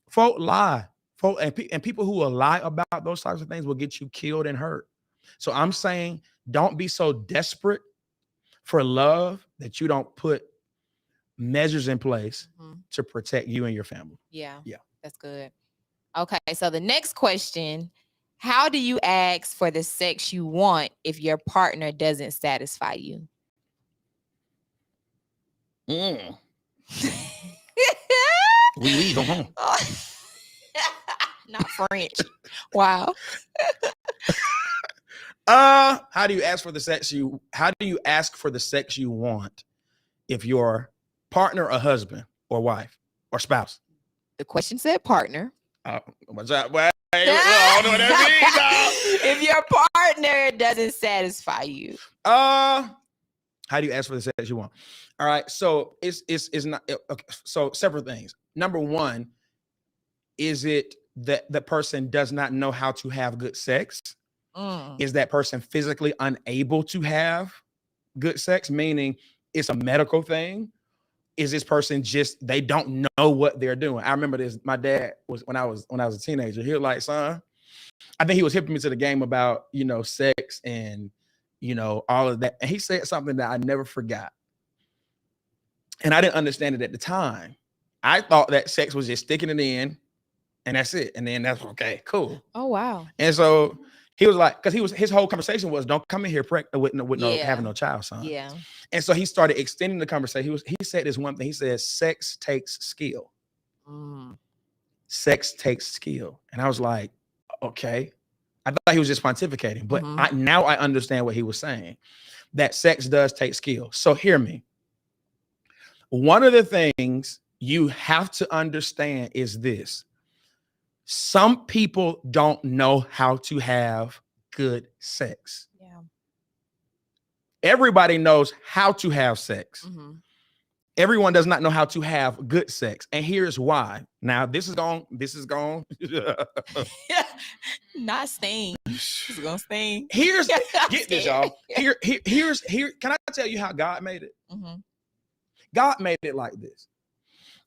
Folk lie. Folk and people who will lie about those types of things will get you killed and hurt. So I'm saying, don't be so desperate for love that you don't put measures in place to protect you and your family. Yeah. Yeah. That's good. Okay, so the next question, how do you ask for the sex you want if your partner doesn't satisfy you? We go home. Not French. Wow. How do you ask for the sex you want if your partner or husband or wife or spouse? The question said partner. What's that? Well, I don't know what that means. If your partner doesn't satisfy you, how do you ask for the sex you want? All right, so it's not okay. So several things. Number one, is it that the person does not know how to have good sex? Is that person physically unable to have good sex, meaning it's a medical thing? Is this person just, they don't know what they're doing? I remember this. My dad was, when I was a teenager, he was like, son, I think he was hipping me to the game about, sex and, all of that. And he said something that I never forgot. And I didn't understand it at the time. I thought that sex was just sticking it in and that's it. And then that's okay, cool. Oh, wow. And so he was like, because his whole conversation was, don't come in here pregnant with no having no child, son. Yeah. And so he started extending the conversation. He said this one thing. He said, sex takes skill. Sex takes skill. And I was like, okay. I thought he was just pontificating, but now I understand what he was saying, that sex does take skill. So hear me. One of the things you have to understand is this. Some people don't know how to have good sex. Yeah. Everybody knows how to have sex. Everyone does not know how to have good sex. And here's why. Now, this is gone. Not staying. It's gonna sting. Get this, y'all. Here, can I tell you how God made it? God made it like this.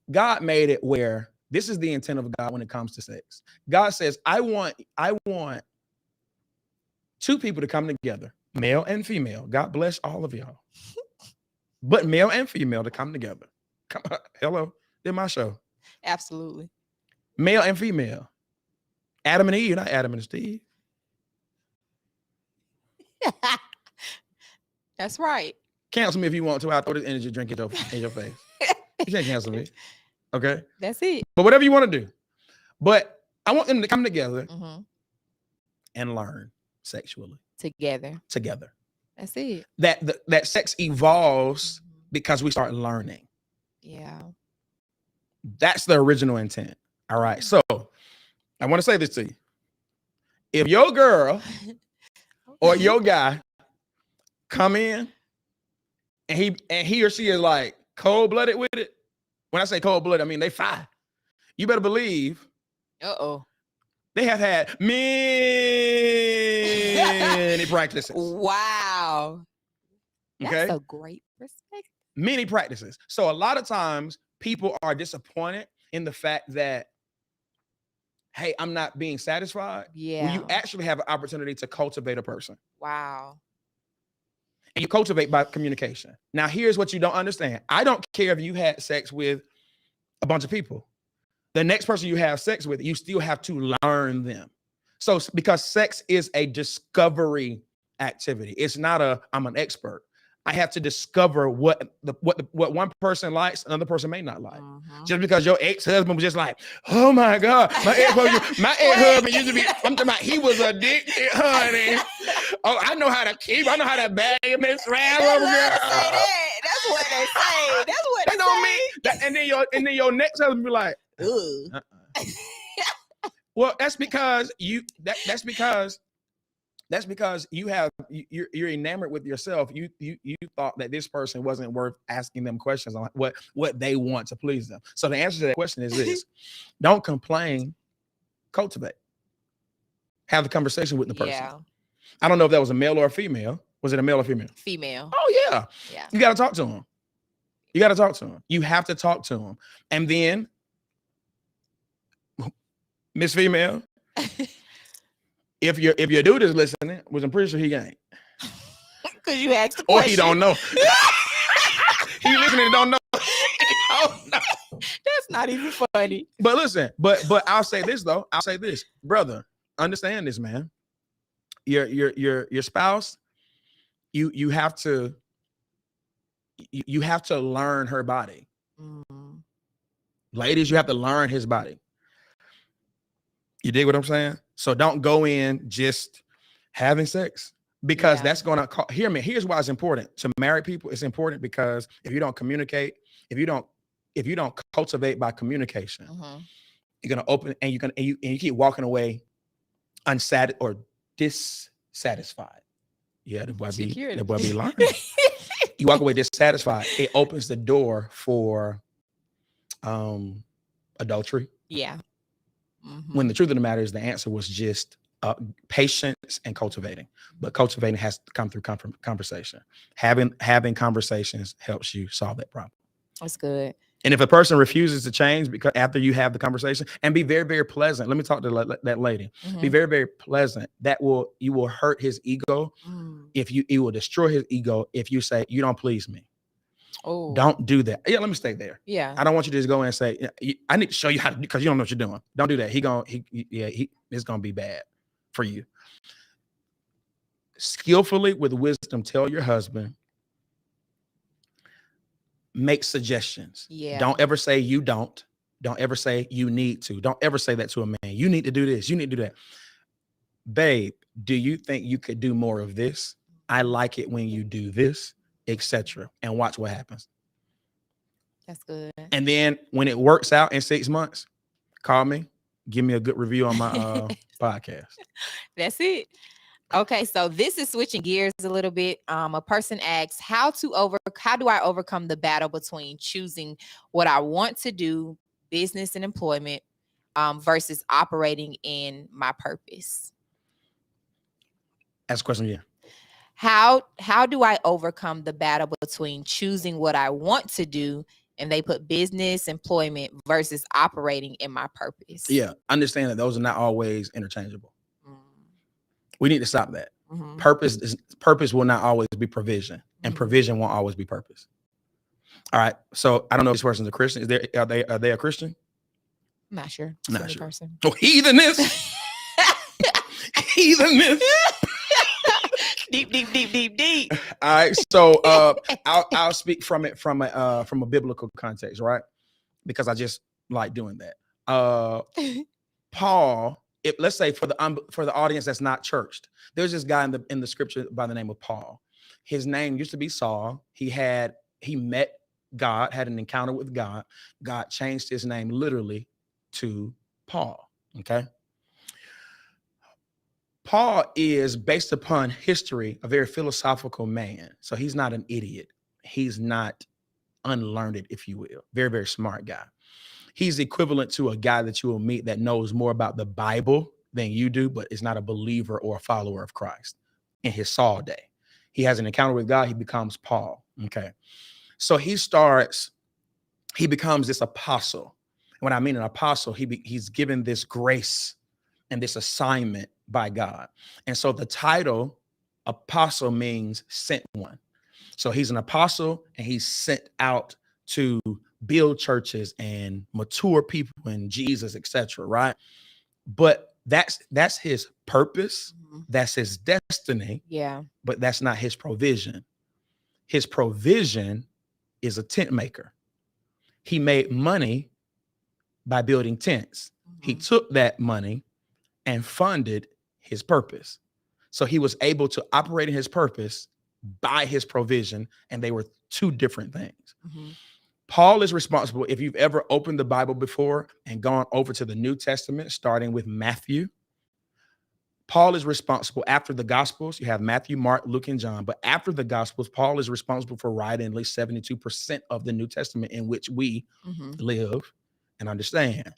God made it where this is the intent of God when it comes to sex. God says, I want two people to come together, male and female. God bless all of y'all. But male and female to come together. Come on, hello, they're my show. Absolutely. Male and female. Adam and Eve, not Adam and Steve. That's right. Cancel me if you want to. I'll throw this energy drink in your face. You can't cancel me. Okay? That's it. But whatever you want to do. But I want them to come together and learn sexually. Together. That's it. That sex evolves because we start learning. Yeah. That's the original intent. All right. So I want to say this to you. If your girl or your guy come in and he or she is like cold-blooded with it. When I say cold-blooded, I mean they fire. You better believe they have had many practices. Wow. Okay. That's a great perspective. Many practices. So a lot of times people are disappointed in the fact that, hey, I'm not being satisfied. Yeah. Well, you actually have an opportunity to cultivate a person. Wow. And you cultivate by communication. Now, here's what you don't understand. I don't care if you had sex with a bunch of people. The next person you have sex with, you still have to learn them. So because sex is a discovery activity. It's not I'm an expert. I have to discover what one person likes, another person may not like. Just because your ex-husband was just like, oh my God, my ex-husband used to be, I'm talking about he was addicted, honey. Oh, I know how to bag him and swag him, girl. That's what they say. That's what they say. And then your next husband be like, well, that's because you're enamored with yourself. You thought that this person wasn't worth asking them questions on what they want to please them. So the answer to that question is this: don't complain, cultivate. Have the conversation with the person. Yeah. I don't know if that was a male or a female. Was it a male or female? Female. Oh yeah. Yeah. You got to talk to him. You have to talk to him. And then Miss Female, if your dude is listening, which I'm pretty sure he ain't. Because you asked the question. Or he don't know. He listening and don't know. That's not even funny. But listen, but I'll say this though. Brother, understand this, man. Your spouse, you have to learn her body. Ladies, you have to learn his body. You dig what I'm saying? So don't go in just having sex, because that's going to hear me. Here's why it's important to married people. It's important because if you don't communicate, if you don't cultivate by communication, you're going to open and you keep walking away unsatisfied or dissatisfied. Yeah, the boy be learning. You walk away dissatisfied. It opens the door for adultery. Yeah. When the truth of the matter is the answer was just patience and cultivating. But cultivating has to come through conversation. Having conversations helps you solve that problem. That's good. And if a person refuses to change because after you have the conversation, and be very, very pleasant. Let me talk to that lady. Be very, very pleasant. You will hurt his ego. If you will destroy his ego if you say you don't please me. Oh, don't do that. Yeah, let me stay there. Yeah, I don't want you to just go in and say, I need to show you how to, because you don't know what you're doing. Don't do that. It's gonna be bad for you. Skillfully with wisdom, tell your husband. Make suggestions. Yeah. Don't ever say you don't. Don't ever say you need to. Don't ever say that to a man. You need to do this. You need to do that. Babe, do you think you could do more of this? I like it when you do this, etc. And watch what happens. That's good. And then when it works out in 6 months, call me. Give me a good review on my podcast. That's it. Okay, so this is switching gears a little bit. A person asks, how do I overcome the battle between choosing what I want to do, business and employment, versus operating in my purpose? Ask a question again. How do I overcome the battle between choosing what I want to do, and they put business, employment, versus operating in my purpose? Yeah, understand that those are not always interchangeable. We need to stop that. Purpose will not always be provision, and provision won't always be purpose. All right. So I don't know if this person's a Christian. Are they a Christian? I'm not sure. Not sure. Person. Oh, heathenist. Heathenist. Deep. All right. So I'll speak from a biblical context, right? Because I just like doing that. Paul. Let's say for the audience that's not churched, there's this guy in the scripture by the name of Paul. His name used to be Saul. He met God, had an encounter with God. God changed his name literally to Paul. Okay. Paul is, based upon history, a very philosophical man. So he's not an idiot. He's not unlearned, if you will. Very, very smart guy. He's equivalent to a guy that you will meet that knows more about the Bible than you do, but is not a believer or a follower of Christ. In his Saul day, he has an encounter with God. He becomes Paul. Okay. So he becomes this apostle. When I mean an apostle, he's given this grace and this assignment by God. And so the title apostle means sent one. So he's an apostle and he's sent out to build churches and mature people in Jesus, etc. Right? But that's his purpose. That's his destiny. Yeah. But that's not his provision. His provision is a tent maker. He made money by building tents. He took that money and funded his purpose. So he was able to operate in his purpose by his provision, and they were two different things. Paul is responsible. If you've ever opened the Bible before and gone over to the New Testament, starting with Matthew, Paul is responsible. After the Gospels, you have Matthew, Mark, Luke, and John. But after the Gospels, Paul is responsible for writing at least 72% of the New Testament in which we live and understand.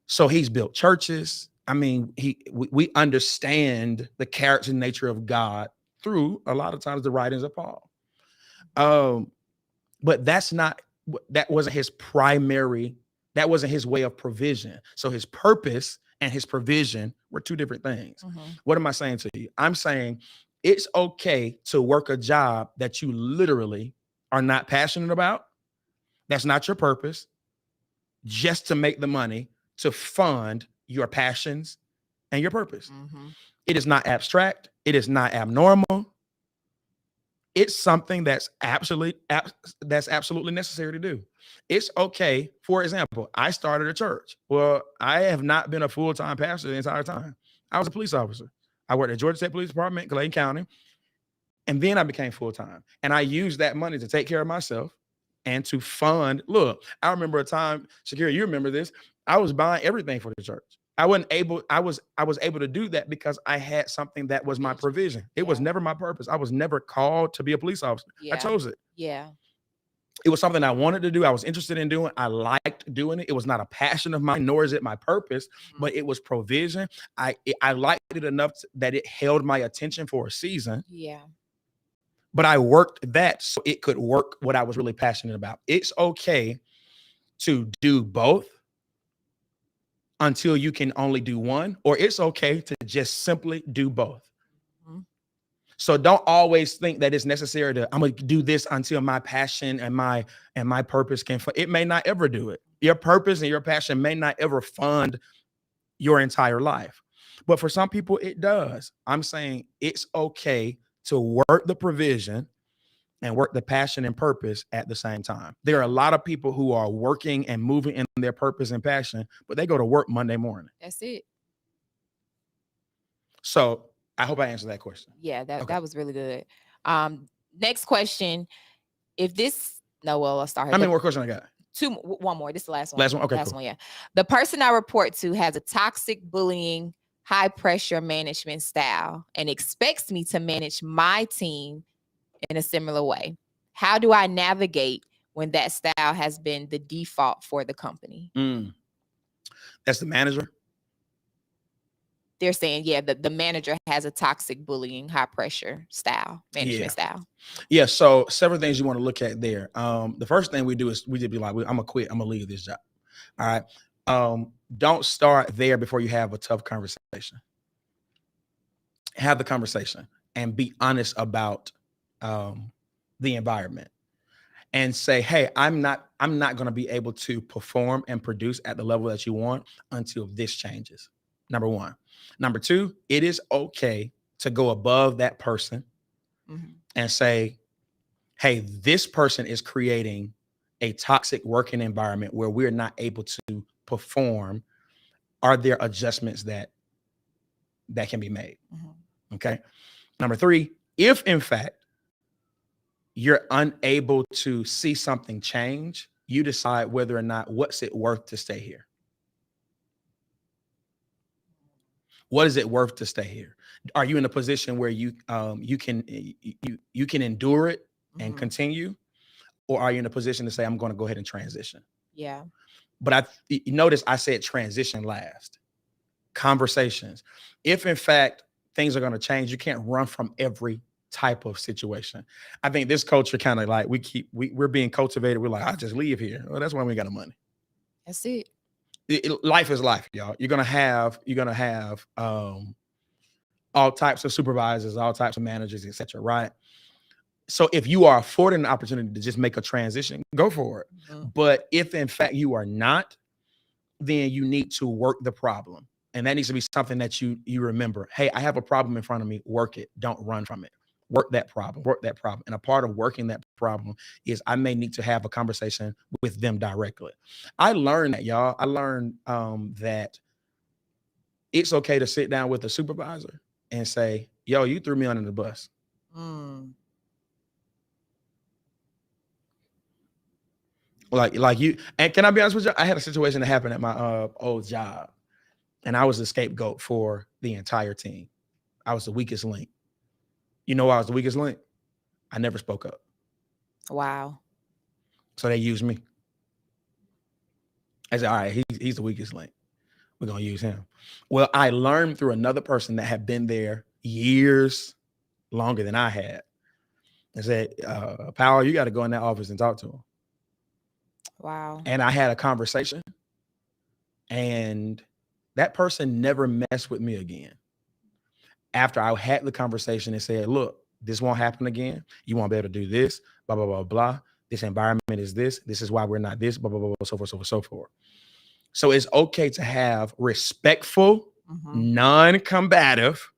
So he's built churches. I mean, we understand the character and nature of God through a lot of times the writings of Paul. But that wasn't his primary, that wasn't his way of provision. So his purpose and his provision were two different things. What am I saying to you? I'm saying it's okay to work a job that you literally are not passionate about. That's not your purpose, just to make the money to fund your passions and your purpose. It is not abstract. It is not abnormal. It's something that's absolutely necessary to do. It's okay. For example, I started a church. Well, I have not been a full-time pastor the entire time. I was a police officer. I worked at Georgia State Police Department, Clayton County. And then I became full-time. And I used that money to take care of myself and to fund. Look, I remember a time, Shakira, you remember this. I was buying everything for the church. I was able to do that because I had something that was my provision. It was never my purpose. I was never called to be a police officer. I chose it. Yeah. It was something I wanted to do. I was interested in doing. I liked doing it. It was not a passion of mine, nor is it my purpose, but it was provision. I liked it enough that it held my attention for a season. Yeah. But I worked that so it could work what I was really passionate about. It's okay to do both until you can only do one, or it's okay to just simply do both. So don't always think that it's necessary to, I'm going to do this until my passion and my purpose can, it may not ever do it. Your purpose and your passion may not ever fund your entire life. But for some people, it does. I'm saying it's okay to work the provision and work the passion and purpose at the same time. There are a lot of people who are working and moving in their purpose and passion, but they go to work Monday morning. That's it. So I hope I answered that question. Yeah, that was really good. Next question. I'll start here. How many more questions I got? One more. This is the last one. Last one. Okay. Last cool. one. Yeah. The person I report to has a toxic, bullying, high pressure management style and expects me to manage my team in a similar way. How do I navigate when that style has been the default for the company? That's the manager. They're saying, yeah, the manager has a toxic, bullying, high pressure management style. Yeah. So several things you want to look at there. The first thing we do is we just be like, I'm gonna quit. I'm gonna leave this job. All right. Don't start there before you have a tough conversation. Have the conversation and be honest about the environment and say, hey, I'm not going to be able to perform and produce at the level that you want until this changes. Number one. Number two, it is okay to go above that person and say, hey, this person is creating a toxic working environment where we're not able to perform. Are there adjustments that can be made? Okay. Number three, if in fact you're unable to see something change, you decide whether or not what's it worth to stay here. What is it worth to stay here? Are you in a position where you can endure it and continue, or are you in a position to say, I'm going to go ahead and transition? Yeah. But notice I said transition last. Conversations. If in fact things are going to change, you can't run from every type of situation. I think this culture kind of like we're being cultivated. We're like, I'll just leave here. Well, that's why we got no money. That's it. Life is life, y'all. You're gonna have all types of supervisors, all types of managers, etc. Right? So if you are afforded an opportunity to just make a transition, go for it. But if in fact you are not, then you need to work the problem, and that needs to be something that you remember. Hey, I have a problem in front of me. Work it. Don't run from it. Work that problem. Work that problem. And a part of working that problem is I may need to have a conversation with them directly. I learned that, y'all. I learned that it's okay to sit down with a supervisor and say, yo, you threw me under the bus. Like you, and can I be honest with you? I had a situation that happened at my old job, and I was the scapegoat for the entire team. I was the weakest link. You know why I was the weakest link? I never spoke up. Wow. So they used me. I said, all right, he's the weakest link. We're going to use him. Well, I learned through another person that had been there years longer than I had. I said, Powell, you got to go in that office and talk to him. Wow. And I had a conversation, and that person never messed with me again. After I had the conversation and said, look, this won't happen again. You won't be able to do this, blah, blah, blah, blah. This environment is this. This is why we're not this, blah, blah, blah, blah, so forth, so forth, so forth. So it's okay to have respectful, non-combative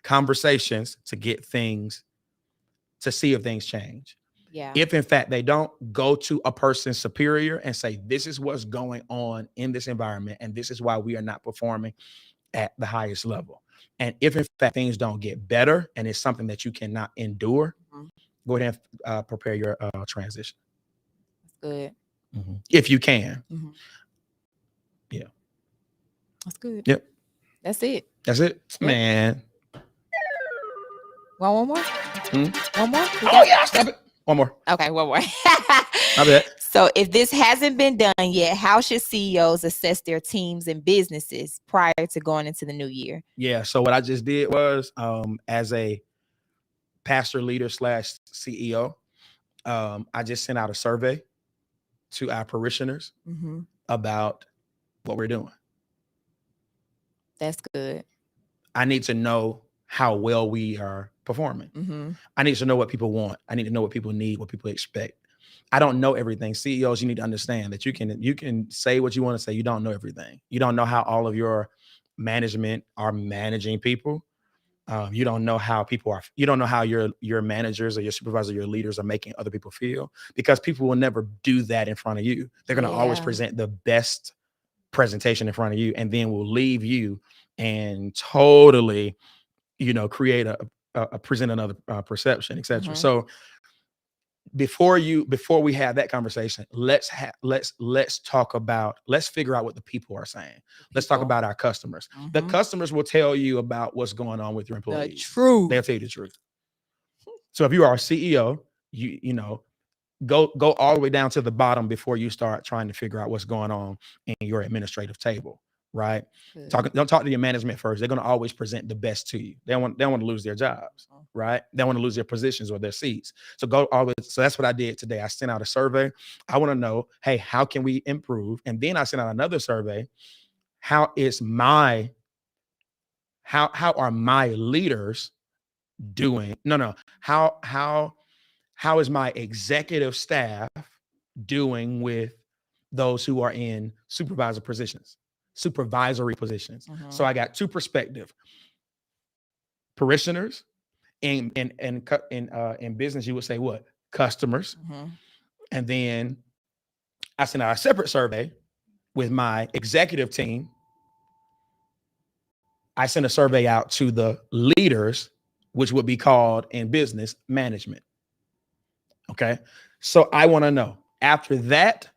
conversations to get things, to see if things change. Yeah. If in fact they don't, go to a person superior and say, this is what's going on in this environment, and this is why we are not performing at the highest level. And if in fact things don't get better and it's something that you cannot endure, go ahead and prepare your transition. That's good. If you can. Yeah. That's good. Yep. That's it. That's it. Yep. Man. Want one more? One more? Oh, yeah. Stop it. One more. Okay, one more. My bad. So if this hasn't been done yet, how should CEOs assess their teams and businesses prior to going into the new year? Yeah. So what I just did was, as a pastor leader / CEO, I just sent out a survey to our parishioners about what we're doing. That's good. I need to know how well we are performing. I need to know what people want. I need to know what people need, what people expect. I don't know everything. CEOs, you need to understand that you can say what you want to say. You don't know everything. You don't know how all of your management are managing people. You don't know how people are. You don't know how your managers or your supervisor, your leaders are making other people feel, because people will never do that in front of you. They're going to always present the best presentation in front of you, and then will leave you and totally, create a present another perception, etc. So before we have that conversation, let's figure out what the people are saying. Let's talk about our customers. The customers will tell you about what's going on with your employees. The truth. They'll tell you the truth. So if you are a CEO, you know, go all the way down to the bottom before you start trying to figure out what's going on in your administrative table, right? Don't talk to your management first. They're going to always present the best to you. They don't want to lose their jobs, right? They don't want to lose their positions or their seats. So so that's what I did today. I sent out a survey. I want to know, hey, how can we improve? And then I sent out another survey. How are my leaders doing? How is my executive staff doing with those who are in supervisory positions? So I got two perspectives. Parishioners, in business, you would say what? Customers. And then I sent out a separate survey with my executive team. I sent a survey out to the leaders, which would be called in business management. Okay. So I want to know, after that,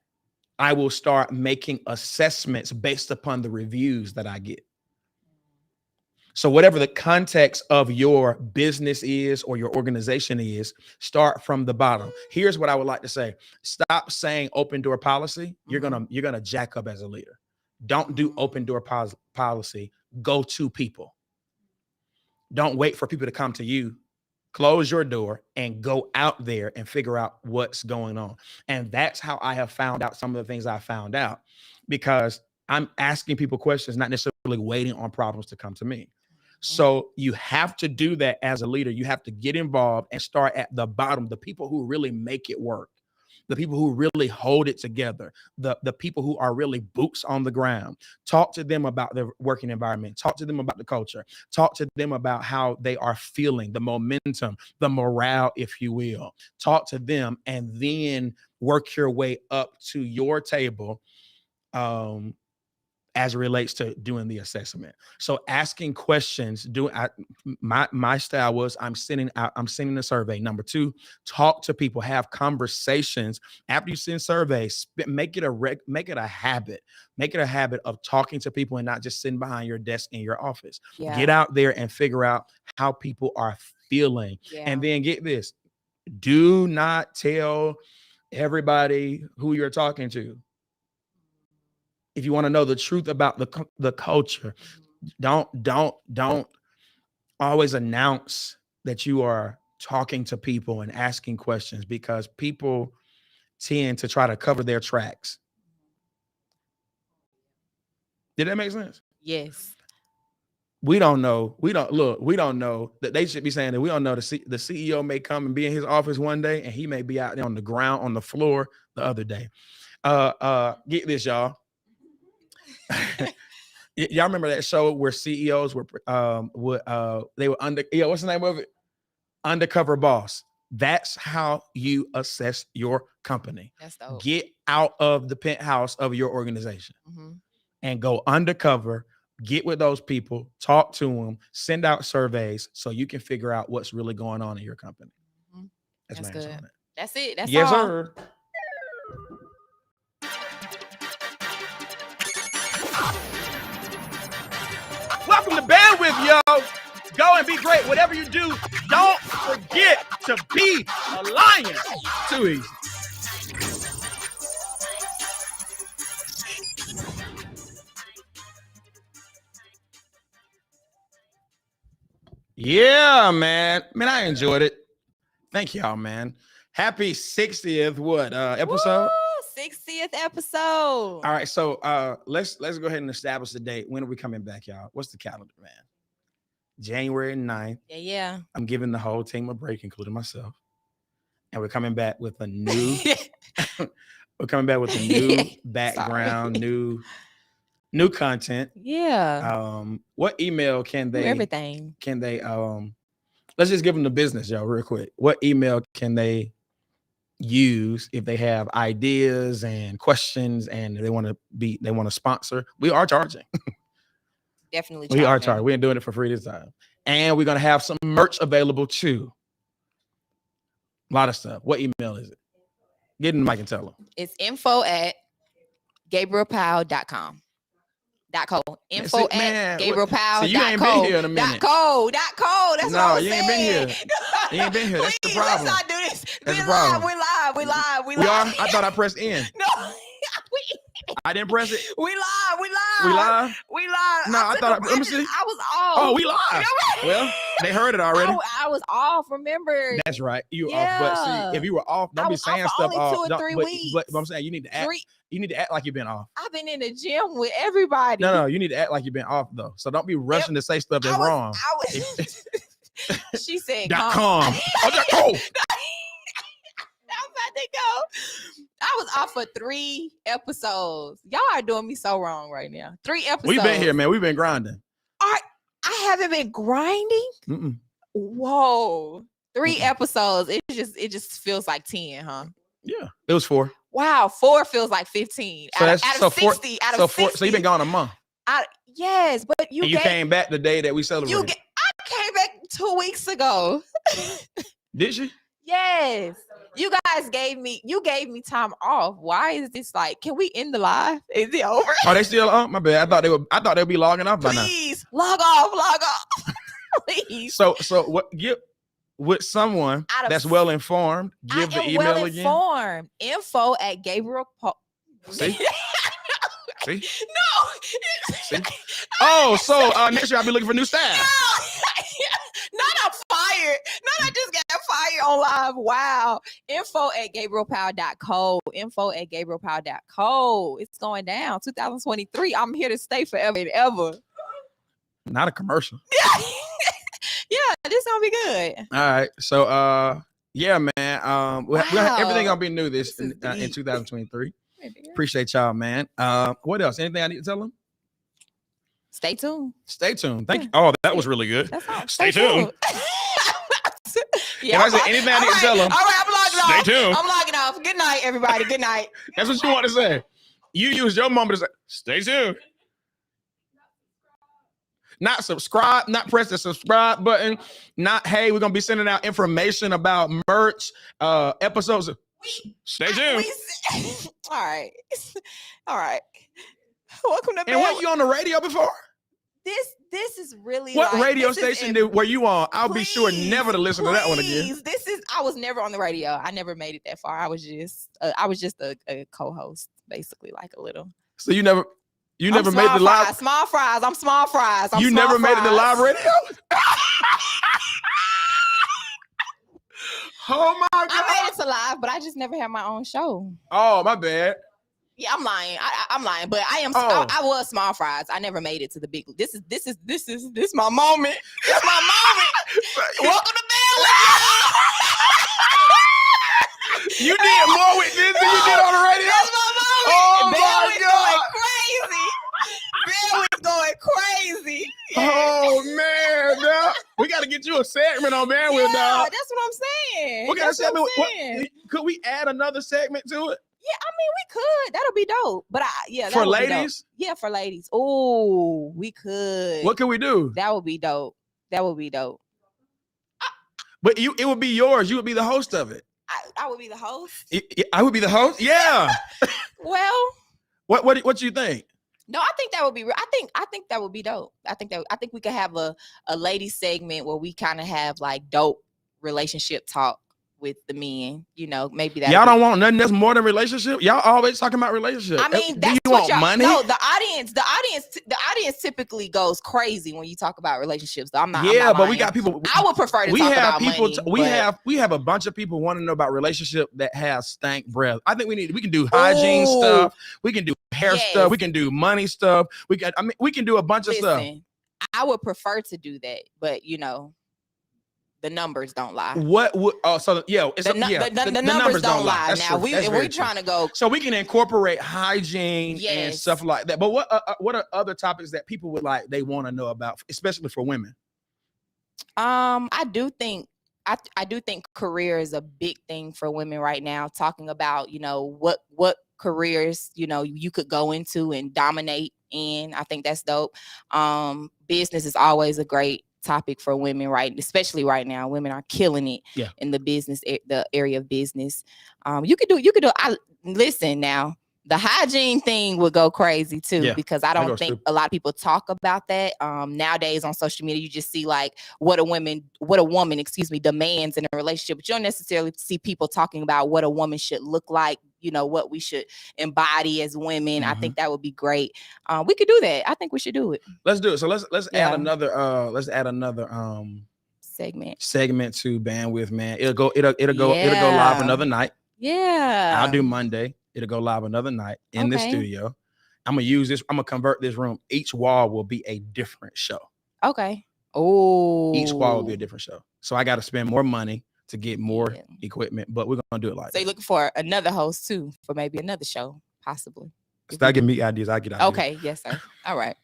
I will start making assessments based upon the reviews that I get. So whatever the context of your business is or your organization is, start from the bottom. Here's what I would like to say. Stop saying open door policy. You're gonna jack up as a leader. Don't do open door policy. Go to people. Don't wait for people to come to you. Close your door and go out there and figure out what's going on. And that's how I have found out some of the things I found out, because I'm asking people questions, not necessarily waiting on problems to come to me. So you have to do that as a leader. You have to get involved and start at the bottom, the people who really make it work, the people who really hold it together, the people who are really boots on the ground. Talk to them about their working environment. Talk to them about the culture. Talk to them about how they are feeling, the momentum, the morale, if you will. Talk to them, and then work your way up to your table, as it relates to doing the assessment. So asking questions, my style was I'm sending a survey. Number two, talk to people, have conversations. After you send surveys, make it a habit. Make it a habit of talking to people and not just sitting behind your desk in your office. Get out there and figure out how people are feeling. And then get this, do not tell everybody who you're talking to. If you want to know the truth about the culture, don't always announce that you are talking to people and asking questions, because people tend to try to cover their tracks. Did that make sense? Yes. We don't know that they should be saying that. We don't know the CEO may come and be in his office one day, and he may be out there on the ground, on the floor the other day. Get this, y'all. Y'all remember that show where CEOs were they were what's the name of it? Undercover Boss. That's how you assess your company. That's dope. Get out of the penthouse of your organization and go undercover. Get with those people, talk to them, send out surveys so you can figure out what's really going on in your company. That's good. On it. That's it. That's yes, all. Sir. Welcome to Bandwidth, yo. Go and be great. Whatever you do, don't forget to be a lion. Too easy. Yeah, man. Man, I enjoyed it. Thank y'all, man. Happy 60th episode? Woo, 60th episode. All right, so let's go ahead and establish the date. When are we coming back, y'all? What's the calendar, man? January 9th. Yeah. I'm giving the whole team a break, including myself. And we're coming back with a new background, new content. Yeah. What email can they everything? Can they let's just give them the business, y'all, real quick. What email can they use if they have ideas and questions and they want to sponsor? We are charging. Definitely we are charging. We ain't doing it for free this time. And we're gonna have some merch available too. A lot of stuff. What email is it? Get in the mic and tell them. It's info@gabrielpowell.com. .co. Info@gabrielpowell.co. So you ain't been here in a minute. .co. That's what I'm you ain't been here. You ain't been here. That's the problem. Let's not do this. That's the problem. We live. We are? I thought I pressed in. No. I didn't press it. We live. We live? No, I thought let me see. I was off. Oh, we live. Well, they heard it already. I was off, remember? That's right. You were off. But see, if you were off, don't be saying stuff off. 2 or 3 weeks. But I'm saying you need to act. You need to act like you've been off. I've been in the gym with everybody. No, you need to act like you've been off though. So don't be rushing to say stuff that's wrong. She said .com. Oh, I'm about to go. I was off for 3 episodes. Y'all are doing me so wrong right now. 3 episodes. We've been here, man. We've been grinding. I haven't been grinding. Mm-mm. Whoa. 3 episodes. It just feels like 10, huh? Yeah. It was 4. Wow, 4 feels like 15. So out of 60. Out of 60. So you've been gone a month. Yes, but you came back the day that we celebrated. I came back 2 weeks ago. Did you? Yes. You guys gave me time off. Why is this like, can we end the live? Is it over? Are they still on? My bad. I thought they'd be logging off by now. Please log off. Please. So what with someone that's well informed, give the email again. Info@Gabriel. See? See? No. See? Oh, so next year I'll be looking for new staff. Not I'm fired. Not I just got fired on live. Wow. Info@gabrielpowell.co. Info@gabrielpowell.co. It's going down. 2023. I'm here to stay forever and ever. Not a commercial. Yeah, this gonna be good. All right. So yeah, man. Everything gonna be new this in 2023. Appreciate y'all, man. What else? Anything I need to tell them? Stay tuned. Thank you. Oh, that was really good. Stay tuned. Yeah, if I say anything I need to tell them, all right, I'm logging off. Stay tuned. I'm logging off. Good night, everybody. Good night. That's what you want to say. You use your moment to say, stay tuned. Not subscribe, not press the subscribe button. Not, hey, we're going to be sending out information about merch, episodes. Stay tuned. All right. All right. Welcome to And what, you on the radio before? This is really what radio station were you on? I'll be sure never to listen to that one again. I was never on the radio. I never made it that far. I was just a co-host, basically, like a little. So you never made the live. Small fries. I'm small fries. You never made it to live radio? Oh my God. I made it to live, but I just never had my own show. Oh, my bad. Yeah, I'm lying. I'm lying, but I am. I was small fries. I never made it to the big. This is my moment. It's my moment. Welcome to Bell. You did more with this than you did on the radio. That's my moment. Oh Bell my God. Going crazy. Bell is going crazy. Oh man, dog. We got to get you a segment on Bandwidth, dog. That's what I'm saying. What kind of segment? Could we add another segment to it? Yeah, I mean, we could. That'll be dope. But for ladies? Yeah, for ladies. Oh, we could. What can we do? That would be dope. But it would be yours. You would be the host of it. I would be the host. I would be the host? Yeah. Well. What you think? No, I think that would be. I think that would be dope. I think we could have a lady segment where we kind of have like dope relationship talk with the men. You know, maybe that. Y'all don't want nothing that's more than relationship. Y'all always talking about relationship. I mean, do that's you what want y'all. money? No, the audience typically goes crazy when you talk about relationships. So I'm not. Yeah, I'm not but we lying. got people. I would prefer to We talk have about people. money. We have a bunch of people want to know about relationship that has stank breath. I think we can do hygiene stuff. We can do hair stuff. We can do money stuff. We can do a bunch of stuff. I would prefer to do that, but you know, the numbers don't lie. What would the numbers don't lie. That's now true. we're trying to go, so we can incorporate hygiene and stuff like that. But what are other topics that people would like they want to know about, especially for women? I do think career is a big thing for women right now. Talking about, you know, what careers, you know, you could go into and dominate in. I think that's dope. Business is always a great topic for women, right? Especially right now, women are killing it in the business, the area of business. You could do. Listen now. The hygiene thing would go crazy too, because I don't think a lot of people talk about that. Nowadays on social media, you just see like what a woman, demands in a relationship, but you don't necessarily see people talking about what a woman should look like, you know, what we should embody as women. I think that would be great. We could do that. I think we should do it. Let's do it. So let's add another segment to Bandwidth, man. It'll go live another night. Yeah. I'll do Monday. It'll go live another night in the studio. I'm gonna convert this room. Each wall will be a different show. Okay. Oh. Each wall will be a different show. So I got to spend more money to get more equipment, but we're gonna do it like that. So you're looking for another host too, for maybe another show, possibly. Start giving me ideas. I get ideas. Okay. Yes, sir. All right.